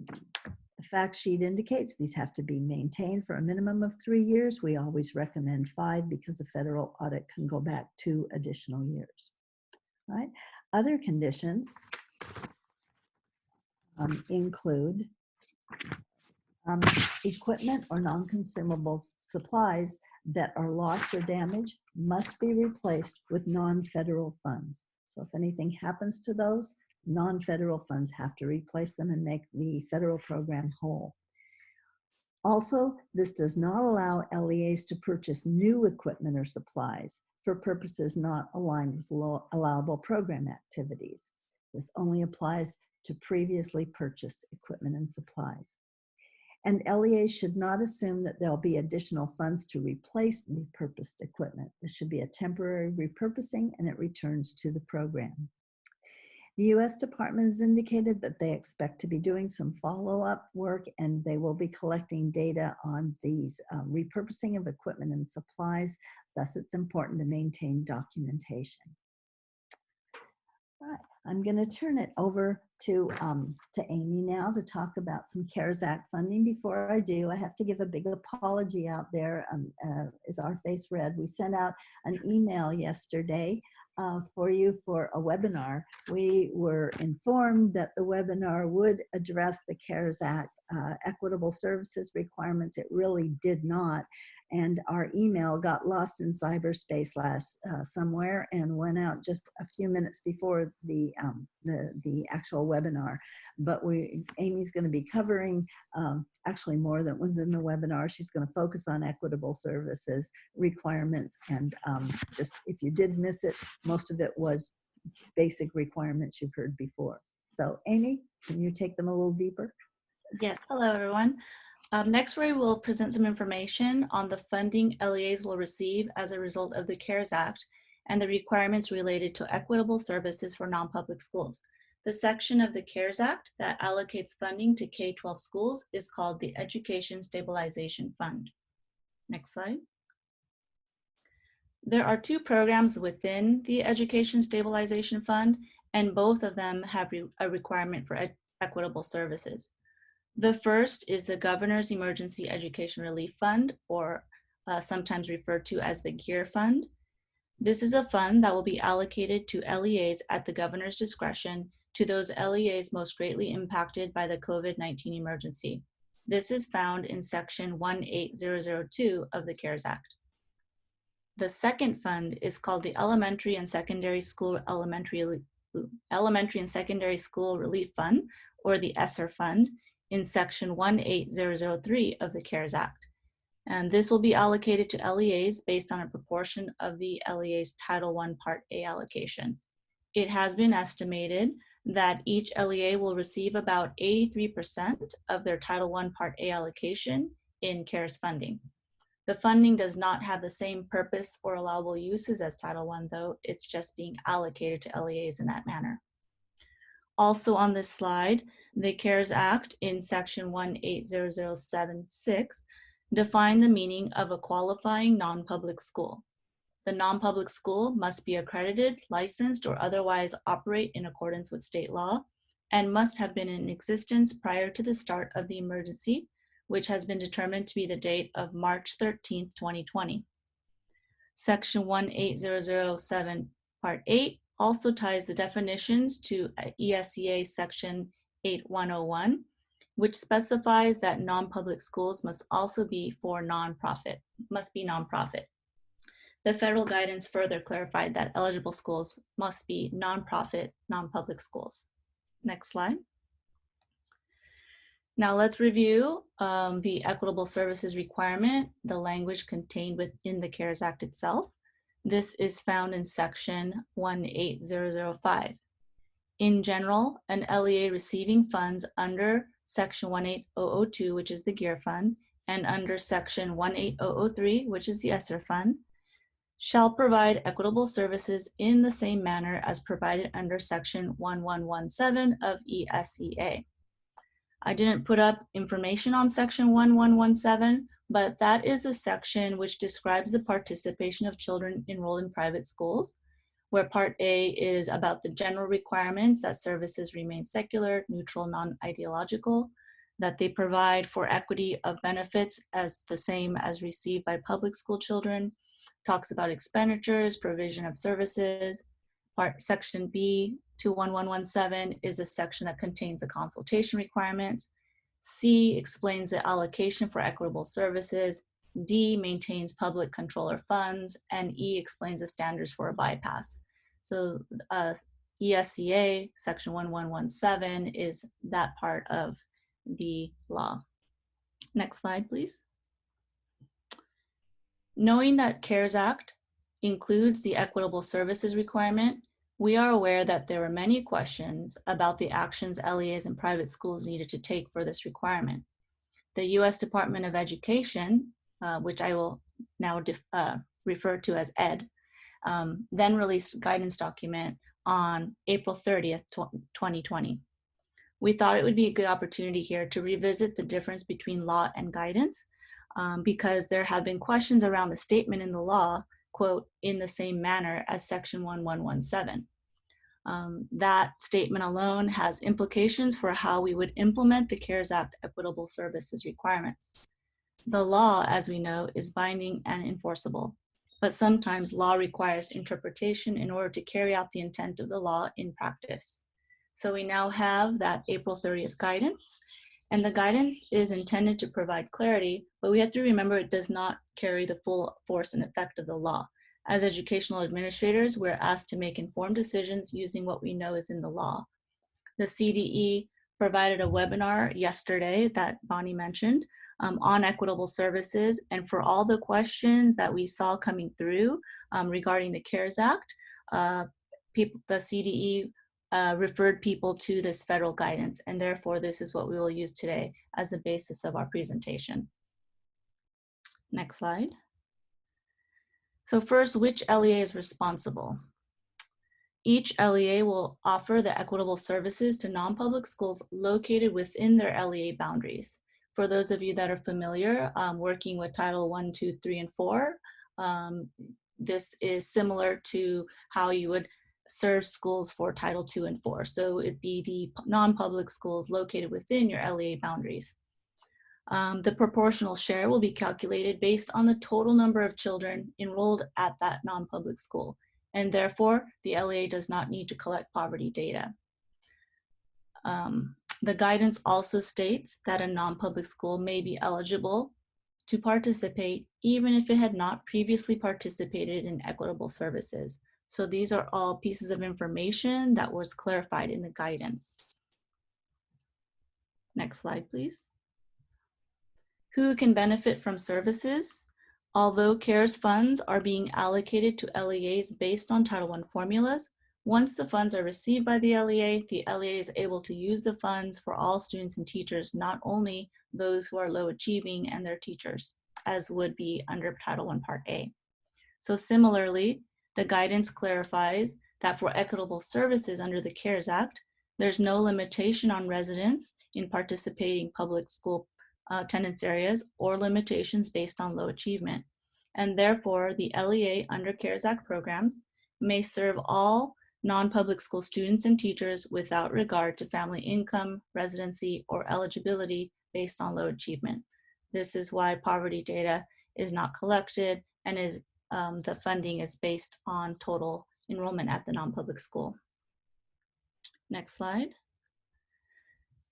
fact sheet indicates these have to be maintained for a minimum of 3 years. We always recommend 5 because the federal audit can go back 2 additional years. All right. Other conditions include equipment or non-consumable supplies that are lost or damaged must be replaced with non-federal funds. So if anything happens to those, non-federal funds have to replace them and make the federal program whole. Also, this does not allow LEAs to purchase new equipment or supplies for purposes not aligned with allowable program activities. This only applies to previously purchased equipment and supplies. And LEAs should not assume that there'll be additional funds to replace repurposed equipment. This should be a temporary repurposing and it returns to the program. The U.S. Department has indicated that they expect to be doing some follow-up work and they will be collecting data on these repurposing of equipment and supplies. Thus, it's important to maintain documentation. All right, I'm going to turn it over to Amy now to talk about some CARES Act funding. Before I do, I have to give a big apology out there. Is our face red? We sent out an email yesterday for you for a webinar. We were informed that the webinar would address the CARES Act Equitable Services requirements. It really did not. And our email got lost in cyberspace somewhere and went out just a few minutes before the actual webinar. But Amy's going to be covering actually more than was in the webinar. She's going to focus on equitable services requirements. And just if you did miss it, most of it was basic requirements you've heard before. So Amy, can you take them a little deeper? Yes, hello everyone. Next, we will present some information on the funding LEAs will receive as a result of the CARES Act and the requirements related to equitable services for non-public schools. The section of the CARES Act that allocates funding to K-12 schools is called the Education Stabilization Fund. Next slide. There are 2 programs within the Education Stabilization Fund, and both of them have a requirement for equitable services. The first is the Governor's Emergency Education Relief Fund, or sometimes referred to as the GEAR Fund. This is a fund that will be allocated to LEAs at the governor's discretion to those LEAs most greatly impacted by the COVID-19 emergency. This is found in Section 18002 of the CARES Act. The second fund is called the Elementary and Secondary School Relief Fund, or the ESSER Fund, in Section 18003 of the CARES Act. And this will be allocated to LEAs based on a proportion of the LEA's Title I Part A allocation. It has been estimated that each LEA will receive about 83% of their Title I Part A allocation in CARES funding. The funding does not have the same purpose or allowable uses as Title I, though. It's just being allocated to LEAs in that manner. Also on this slide, the CARES Act in Section 180076 define the meaning of a qualifying non-public school. The non-public school must be accredited, licensed, or otherwise operate in accordance with state law, and must have been in existence prior to the start of the emergency, which has been determined to be the date of March 13th, 2020. Section 18007 Part 8 also ties the definitions to ESEA Section 8101, which specifies that non-public schools must also be nonprofit. The federal guidance further clarified that eligible schools must be nonprofit, non-public schools. Next slide. Now let's review the equitable services requirement, the language contained within the CARES Act itself. This is found in Section 18005. In general, an LEA receiving funds under Section 18002, which is the GEAR Fund, and under Section 18003, which is the ESSER Fund, shall provide equitable services in the same manner as provided under Section 1117 of ESEA. I didn't put up information on Section 1117, but that is the section which describes the participation of children enrolled in private schools, where Part A is about the general requirements that services remain secular, neutral, non-ideological, that they provide for equity of benefits as the same as received by public school children, talks about expenditures, provision of services. Section B 21117 is a section that contains the consultation requirements. C explains the allocation for equitable services. D maintains public controller funds, and E explains the standards for a bypass. So ESCA section 1117 is that part of the law. Next slide, please. Knowing that CARES Act includes the equitable services requirement, we are aware that there are many questions about the actions LEAs and private schools needed to take for this requirement. The U.S. Department of Education, which I will now refer to as ED, then released a guidance document on April 30th, 2020. We thought it would be a good opportunity here to revisit the difference between law and guidance, because there have been questions around the statement in the law, quote, in the same manner as section 1117. That statement alone has implications for how we would implement the CARES Act equitable services requirements. The law, as we know, is binding and enforceable, but sometimes law requires interpretation in order to carry out the intent of the law in practice. So we now have that April 30th guidance, and the guidance is intended to provide clarity, but we have to remember it does not carry the full force and effect of the law. As educational administrators, we're asked to make informed decisions using what we know is in the law. The CDE provided a webinar yesterday that Bonnie mentioned on equitable services, and for all the questions that we saw coming through regarding the CARES Act, the CDE referred people to this federal guidance, and therefore this is what we will use today as the basis of our presentation. Next slide. So first, which LEA is responsible? Each LEA will offer the equitable services to non-public schools located within their LEA boundaries. For those of you that are familiar, working with Title 1, 2, 3, and 4, this is similar to how you would serve schools for Title 2 and 4. So it'd be the non-public schools located within your LEA boundaries. The proportional share will be calculated based on the total number of children enrolled at that non-public school, and therefore the LEA does not need to collect poverty data. The guidance also states that a non-public school may be eligible to participate even if it had not previously participated in equitable services. So these are all pieces of information that was clarified in the guidance. Next slide, please. Who can benefit from services? Although CARES funds are being allocated to LEAs based on Title I formulas, once the funds are received by the LEA is able to use the funds for all students and teachers, not only those who are low achieving and their teachers, as would be under Title I Part A. So similarly, the guidance clarifies that for equitable services under the CARES Act, there's no limitation on residents in participating public school attendance areas or limitations based on low achievement. And therefore, the LEA under CARES Act programs may serve all non-public school students and teachers without regard to family income, residency, or eligibility based on low achievement. This is why poverty data is not collected and is the funding is based on total enrollment at the non-public school. Next slide.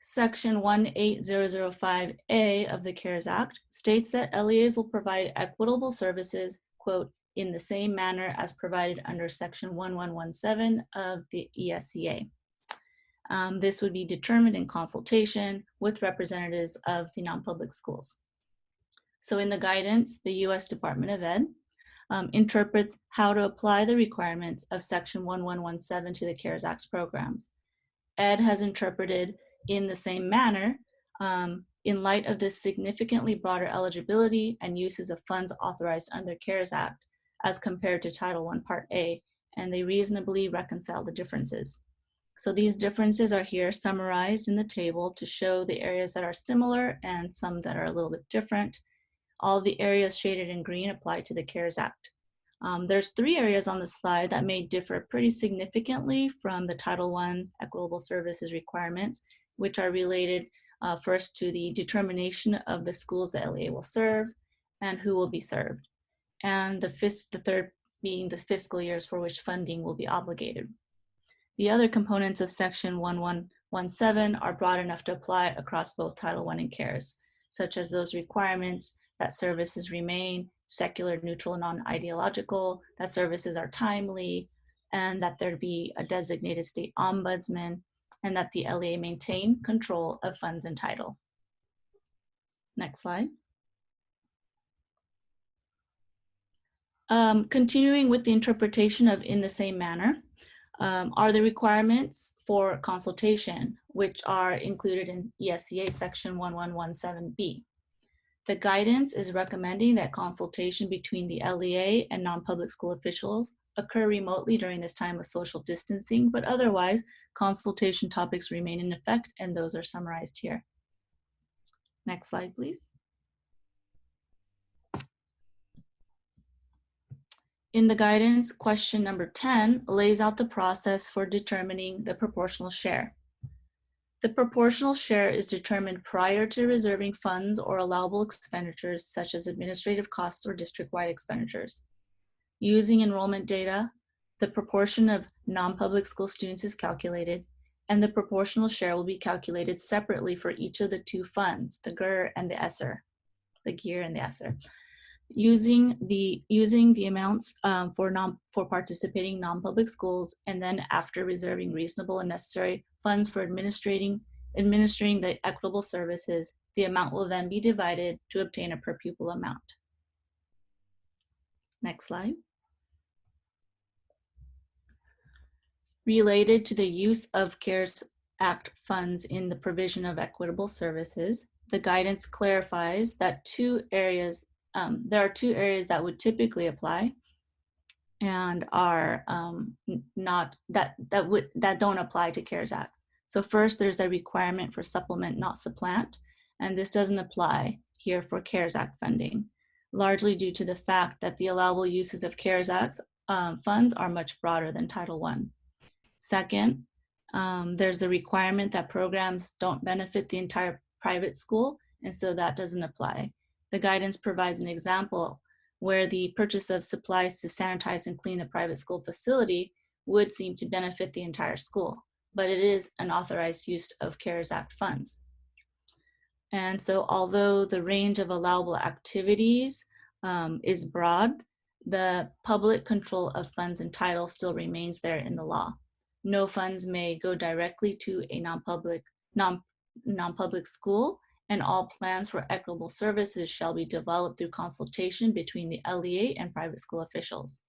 Section 18005A of the CARES Act states that LEAs will provide equitable services, quote, in the same manner as provided under Section 1117 of the ESCA. This would be determined in consultation with representatives of the non-public schools. So in the guidance, the U.S. Department of Ed interprets how to apply the requirements of Section 1117 to the CARES Act programs. Ed has interpreted in the same manner in light of this significantly broader eligibility and uses of funds authorized under CARES Act as compared to Title I Part A, and they reasonably reconcile the differences. So these differences are here summarized in the table to show the areas that are similar and some that are a little bit different. All the areas shaded in green apply to the CARES Act. There's 3 areas on the slide that may differ pretty significantly from the Title I Equitable Services requirements, which are related first to the determination of the schools the LEA will serve and who will be served, and the third being the fiscal years for which funding will be obligated. The other components of Section 1117 are broad enough to apply across both Title I and CARES, such as those requirements that services remain secular, neutral, and non-ideological, that services are timely, and that there be a designated state ombudsman, and that the LEA maintain control of funds and title. Next slide. Continuing with the interpretation of in the same manner are the requirements for consultation, which are included in ESCA Section 1117B. The guidance is recommending that consultation between the LEA and non-public school officials occur remotely during this time of social distancing, but otherwise consultation topics remain in effect, and those are summarized here. Next slide, please. In the guidance, question number 10 lays out the process for determining the proportional share. The proportional share is determined prior to reserving funds or allowable expenditures such as administrative costs or district-wide expenditures. Using enrollment data, the proportion of non-public school students is calculated, and the proportional share will be calculated separately for each of the 2 funds, the GER and the ESSER, the GEAR and the ESSER. Using the amounts for participating non-public schools, and then after reserving reasonable and necessary funds for administering the equitable services, the amount will then be divided to obtain a per pupil amount. Next slide. Related to the use of CARES Act funds in the provision of equitable services, the guidance clarifies that there are 2 areas that would typically apply and are that don't apply to CARES Act. So first, there's a requirement for supplement, not supplant, and this doesn't apply here for CARES Act funding, largely due to the fact that the allowable uses of CARES Act funds are much broader than Title I. Second, there's the requirement that programs don't benefit the entire private school, and so that doesn't apply. The guidance provides an example where the purchase of supplies to sanitize and clean the private school facility would seem to benefit the entire school, but it is an authorized use of CARES Act funds. And so although the range of allowable activities is broad, the public control of funds and title still remains there in the law. No funds may go directly to a non-public school, and all plans for equitable services shall be developed through consultation between the LEA and private school officials.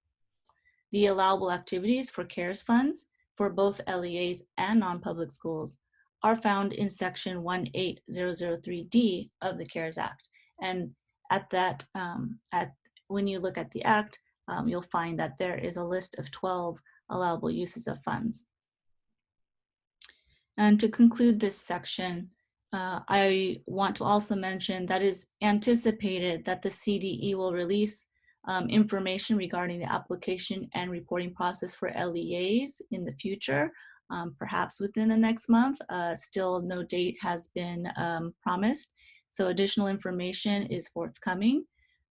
The allowable activities for CARES funds for both LEAs and non-public schools are found in Section 18003D of the CARES Act. And when you look at the Act, you'll find that there is a list of 12 allowable uses of funds. And to conclude this section, I want to also mention that it is anticipated that the CDE will release information regarding the application and reporting process for LEAs in the future, perhaps within the next month. Still no date has been promised, so additional information is forthcoming.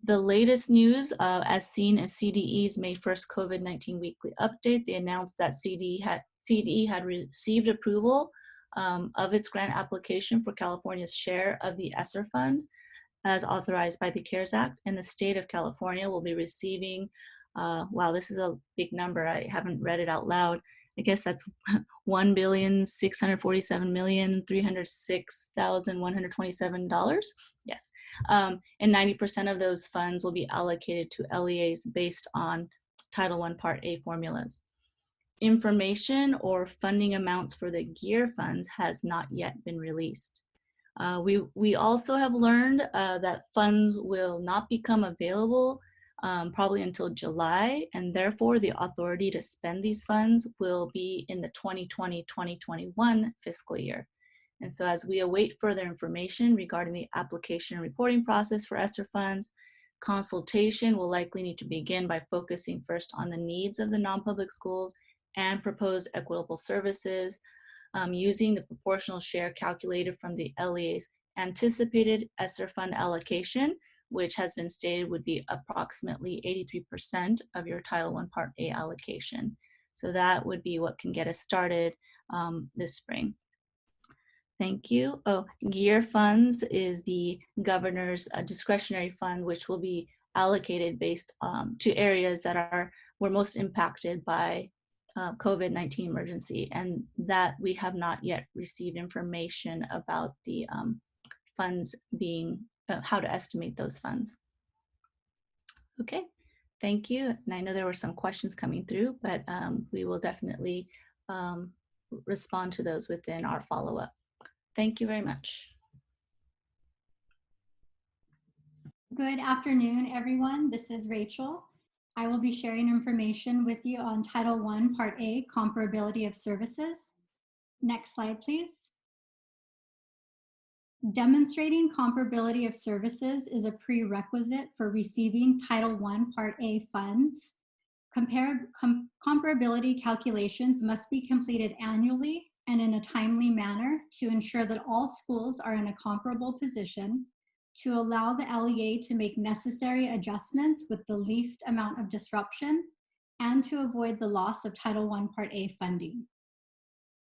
The latest news, as seen as CDE's May 1st COVID-19 weekly update, they announced that CDE had received approval of its grant application for California's share of the ESSER fund as authorized by the CARES Act, and the state of California will be receiving, wow, this is a big number, I haven't read it out loud, I guess that's $1,647,306,127. Yes, and 90% of those funds will be allocated to LEAs based on Title I Part A formulas. Information or funding amounts for the GEAR funds has not yet been released. We also have learned that funds will not become available probably until July, and therefore the authority to spend these funds will be in the 2020-2021 fiscal year. And so as we await further information regarding the application and reporting process for ESSER funds, Consultation will likely need to begin by focusing first on the needs of the non-public schools and proposed equitable services, using the proportional share calculated from the LEA's anticipated ESSER fund allocation, which has been stated would be approximately 83% of your Title I Part A allocation. So that would be what can get us started this spring. Thank you. Oh, GEAR funds is the governor's discretionary fund, which will be allocated based to areas that were most impacted by COVID-19 emergency, and that we have not yet received information about the funds being, how to estimate those funds. Okay, thank you. And I know there were some questions coming through, but we will definitely respond to those within our follow-up. Thank you very much. Good afternoon, everyone. This is Rachel. I will be sharing information with you on Title I, Part A, Comparability of Services. Next slide, please. Demonstrating comparability of services is a prerequisite for receiving Title I, Part A funds. Comparability calculations must be completed annually and in a timely manner to ensure that all schools are in a comparable position, to allow the LEA to make necessary adjustments with the least amount of disruption, and to avoid the loss of Title I Part A funding.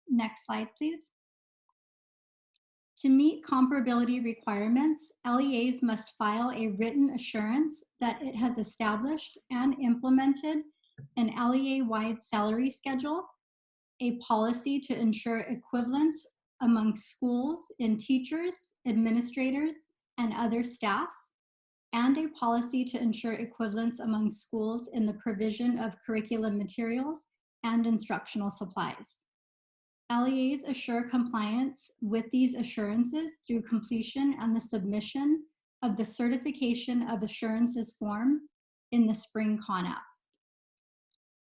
Next slide, please. To meet comparability requirements, LEAs must file a written assurance that it has established and implemented an LEA-wide salary schedule, a policy to ensure equivalence among schools in teachers, administrators, and other staff, and a policy to ensure equivalence among schools in the provision of curriculum materials and instructional supplies. LEAs assure compliance with these assurances through completion and the submission of the Certification of Assurances form in the Spring CONAP.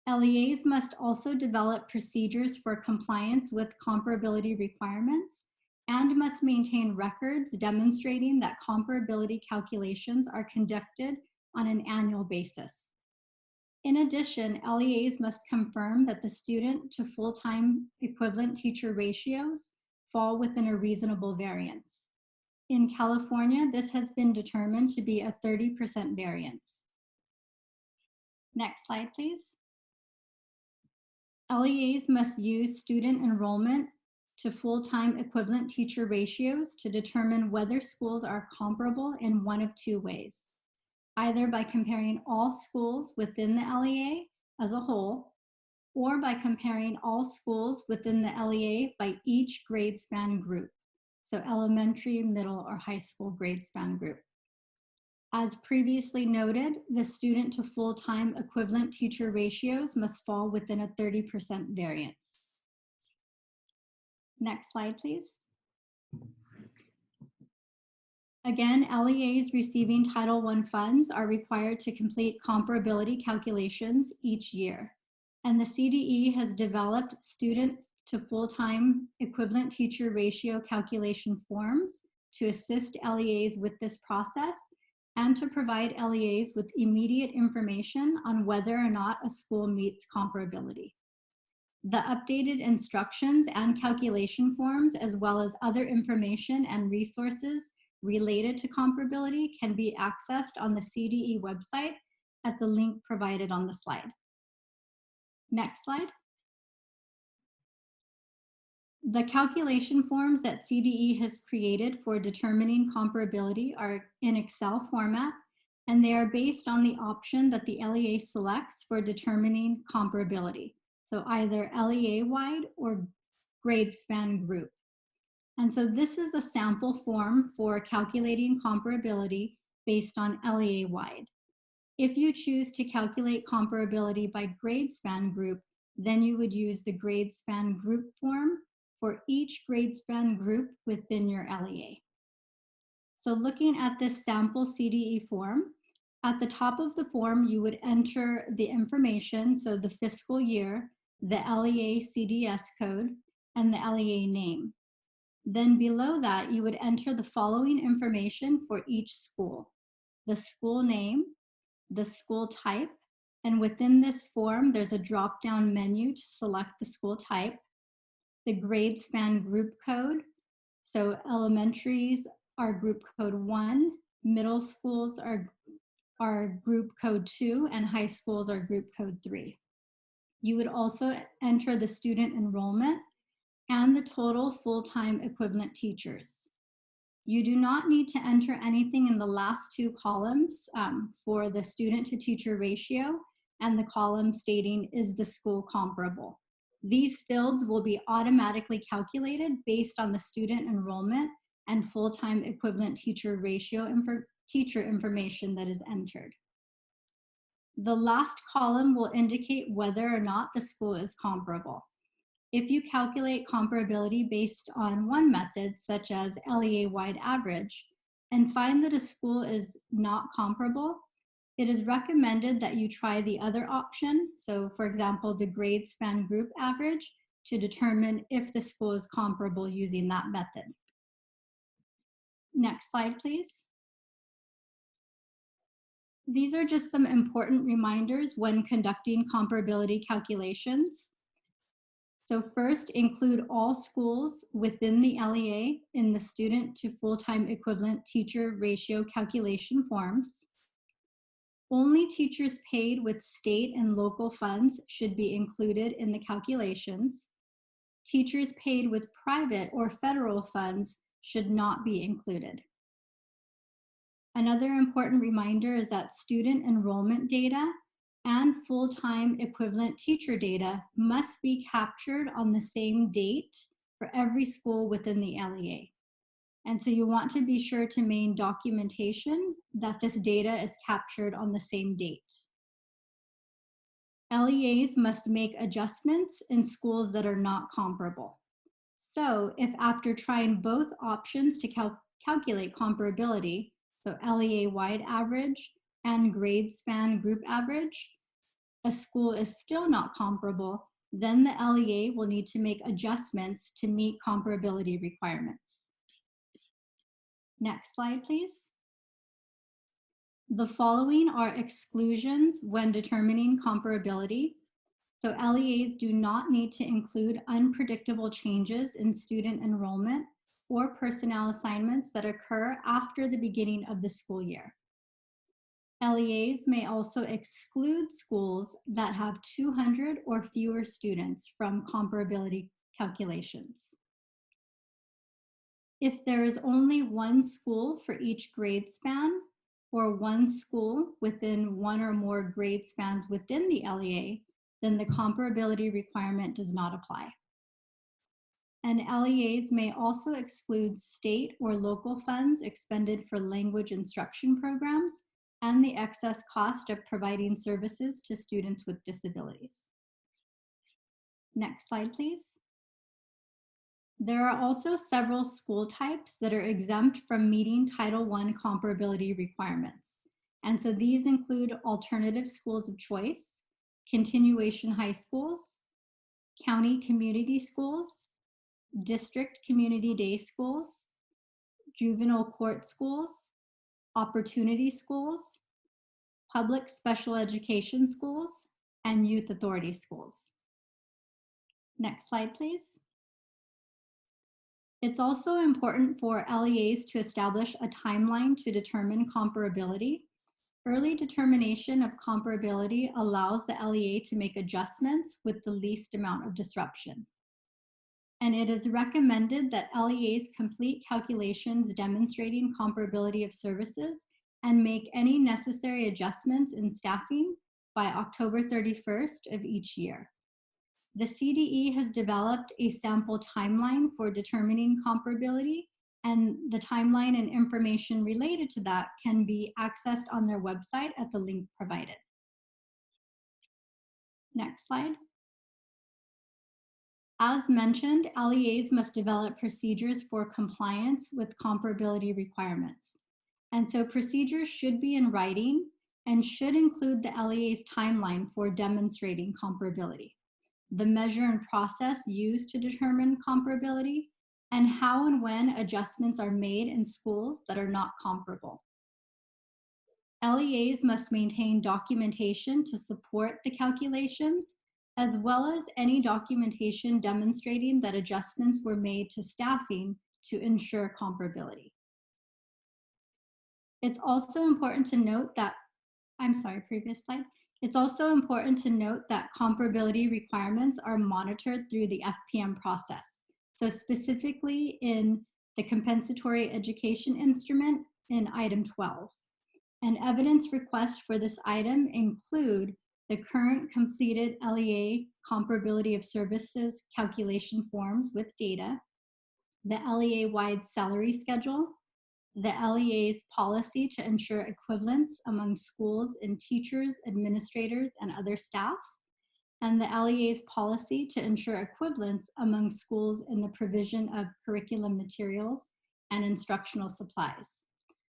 LEAs must also develop procedures for compliance with comparability requirements and must maintain records demonstrating that comparability calculations are conducted on an annual basis. In addition, LEAs must confirm that the student to full-time equivalent teacher ratios fall within a reasonable variance. In California, this has been determined to be a 30% variance. Next slide, please. LEAs must use student enrollment to full-time equivalent teacher ratios to determine whether schools are comparable in one of two ways, either by comparing all schools within the LEA as a whole, or by comparing all schools within the LEA by each grade span group, so elementary, middle, or high school grade span group. As previously noted, the student to full-time equivalent teacher ratios must fall within a 30% variance. Next slide, please. Again, LEAs receiving Title I funds are required to complete comparability calculations each year. And the CDE has developed student to full-time equivalent teacher ratio calculation forms to assist LEAs with this process and to provide LEAs with immediate information on whether or not a school meets comparability. The updated instructions and calculation forms, as well as other information and resources related to comparability, can be accessed on the CDE website at the link provided on the slide. Next slide. The calculation forms that CDE has created for determining comparability are in Excel format, and they are based on the option that the LEA selects for determining comparability. So either LEA-wide or grade span group. And so this is a sample form for calculating comparability based on LEA-wide. If you choose to calculate comparability by grade span group, then you would use the grade span group form for each grade span group within your LEA. So looking at this sample CDE form, at the top of the form, you would enter the information, so the fiscal year, the LEA CDS code, and the LEA name. Then below that, you would enter the following information for each school. the school name, the school type, and within this form, there's a drop-down menu to select the school type, the grade span group code. So elementaries are group code 1, middle schools are group code 2, and high schools are group code 3. You would also enter the student enrollment and the total full-time equivalent teachers. You do not need to enter anything in the last two columns for the student to teacher ratio and the column stating is the school comparable. These fields will be automatically calculated based on the student enrollment and full-time equivalent teacher ratio teacher information that is entered. The last column will indicate whether or not the school is comparable. If you calculate comparability based on one method, such as LEA-wide average, and find that a school is not comparable, it is recommended that you try the other option. So for example, the grade span group average to determine if the school is comparable using that method. Next slide, please. These are just some important reminders when conducting comparability calculations. So first, include all schools within the LEA in the student to full-time equivalent teacher ratio calculation forms. Only teachers paid with state and local funds should be included in the calculations. Teachers paid with private or federal funds should not be included. Another important reminder is that student enrollment data and full-time equivalent teacher data must be captured on the same date for every school within the LEA. And so you want to be sure to maintain documentation that this data is captured on the same date. LEAs must make adjustments in schools that are not comparable. So if after trying both options to calculate comparability, so LEA-wide average and grade span group average, a school is still not comparable, then the LEA will need to make adjustments to meet comparability requirements. Next slide, please. The following are exclusions when determining comparability. So LEAs do not need to include unpredictable changes in student enrollment or personnel assignments that occur after the beginning of the school year. LEAs may also exclude schools that have 200 or fewer students from comparability calculations. If there is only one school for each grade span, or one school within one or more grade spans within the LEA, then the comparability requirement does not apply. And LEAs may also exclude state or local funds expended for language instruction programs and the excess cost of providing services to students with disabilities. Next slide, please. There are also several school types that are exempt from meeting Title I comparability requirements. And so these include alternative schools of choice, continuation high schools, county community schools, district community day schools, juvenile court schools, opportunity schools, public special education schools, and youth authority schools. Next slide, please. It's also important for LEAs to establish a timeline to determine comparability. Early determination of comparability allows the LEA to make adjustments with the least amount of disruption. And it is recommended that LEAs complete calculations demonstrating comparability of services and make any necessary adjustments in staffing by October 31st of each year. The CDE has developed a sample timeline for determining comparability, and the timeline and information related to that can be accessed on their website at the link provided. Next slide. As mentioned, LEAs must develop procedures for compliance with comparability requirements. And so procedures should be in writing and should include the LEA's timeline for demonstrating comparability, the measure and process used to determine comparability, and how and when adjustments are made in schools that are not comparable. LEAs must maintain documentation to support the calculations, as well as any documentation demonstrating that adjustments were made to staffing to ensure comparability. It's also important to note that, previous slide. It's also important to note that comparability requirements are monitored through the FPM process. So specifically in the compensatory education instrument in item 12. And evidence requests for this item include the current completed LEA comparability of services calculation forms with data, the LEA-wide salary schedule, the LEA's policy to ensure equivalence among schools in teachers, administrators, and other staff, and the LEA's policy to ensure equivalence among schools in the provision of curriculum materials and instructional supplies.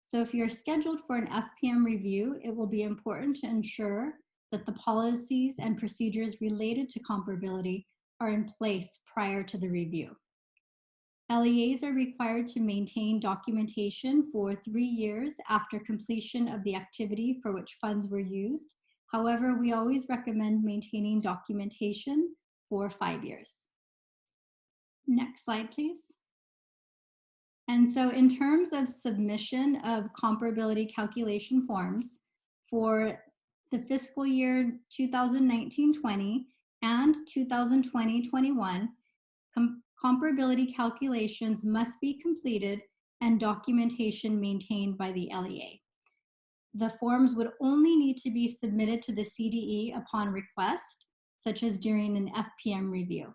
So if you're scheduled for an FPM review, it will be important to ensure that the policies and procedures related to comparability are in place prior to the review. LEAs are required to maintain documentation for 3 years after completion of the activity for which funds were used. However, we always recommend maintaining documentation for 5 years. Next slide, please. And so in terms of submission of comparability calculation forms for the fiscal year 2019-20 and 2020-21, comparability calculations must be completed and documentation maintained by the LEA. The forms would only need to be submitted to the CDE upon request, such as during an FPM review.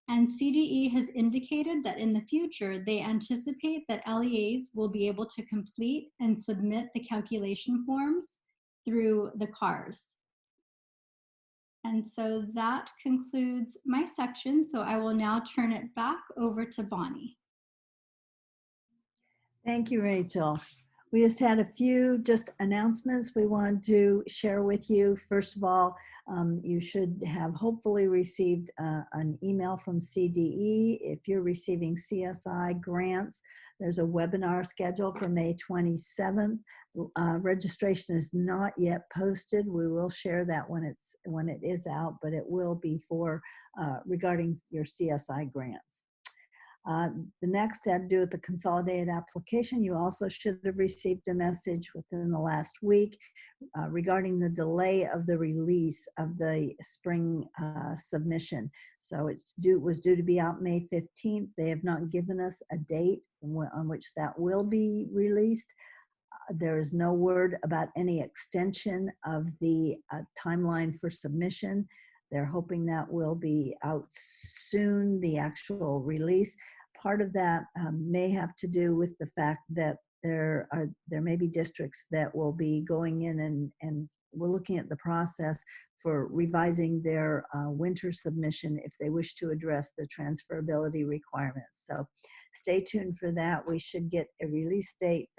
And CDE has indicated that in the future, they anticipate that LEAs will be able to complete and submit the calculation forms through the CARS. And so that concludes my section. So I will now turn it back over to Bonnie. Thank you, Rachel. We just had a few announcements we want to share with you. First of all, you should have hopefully received an email from CDE. If you're receiving CSI grants, there's a webinar scheduled for May 27th. Registration is not yet posted. We will share that when it is out, but it will be for regarding your CSI grants. The next had to do with the consolidated application. You also should have received a message within the last week regarding the delay of the release of the spring submission. So it was due to be out May 15th. They have not given us a date on which that will be released. There is no word about any extension of the timeline for submission. They're hoping that will be out soon, the actual release. Part of that may have to do with the fact that there may be districts that will be going in and we're looking at the process for revising their winter submission if they wish to address the transferability requirements. So stay tuned for that. We should get a release date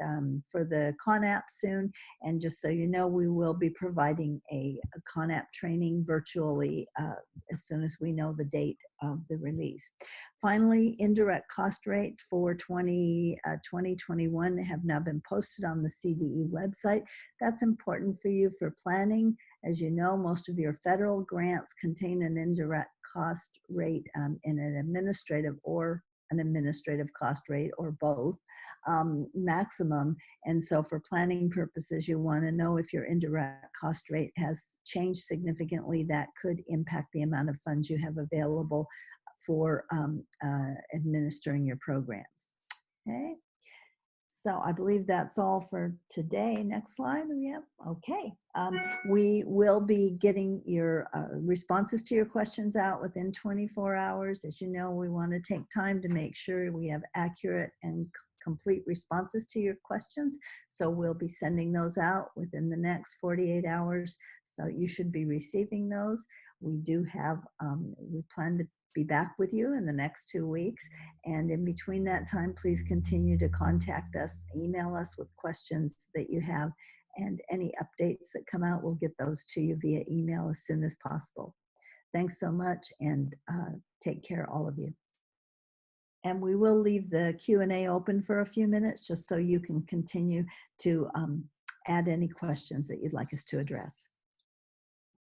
for the CONAP soon. And just so you know, we will be providing a CONAP training virtually as soon as we know the date of the release. Finally, indirect cost rates for 2021 have now been posted on the CDE website. That's important for you for planning. As you know, most of your federal grants contain an indirect cost rate in an administrative cost rate or both maximum. And so for planning purposes, you want to know if your indirect cost rate has changed significantly. That could impact the amount of funds you have available for administering your programs. Okay. So I believe that's all for today. Next slide. Yep. Okay. We will be getting your responses to your questions out within 24 hours. As you know, we want to take time to make sure we have accurate and complete responses to your questions. So we'll be sending those out within the next 48 hours. So you should be receiving those. We do have, we plan to be back with you in the next 2 weeks. And in between that time, please continue to contact us, email us with questions that you have, and any updates that come out, we'll get those to you via email as soon as possible. Thanks so much, and take care, all of you. And we will leave the Q&A open for a few minutes just so you can continue to add any questions that you'd like us to address.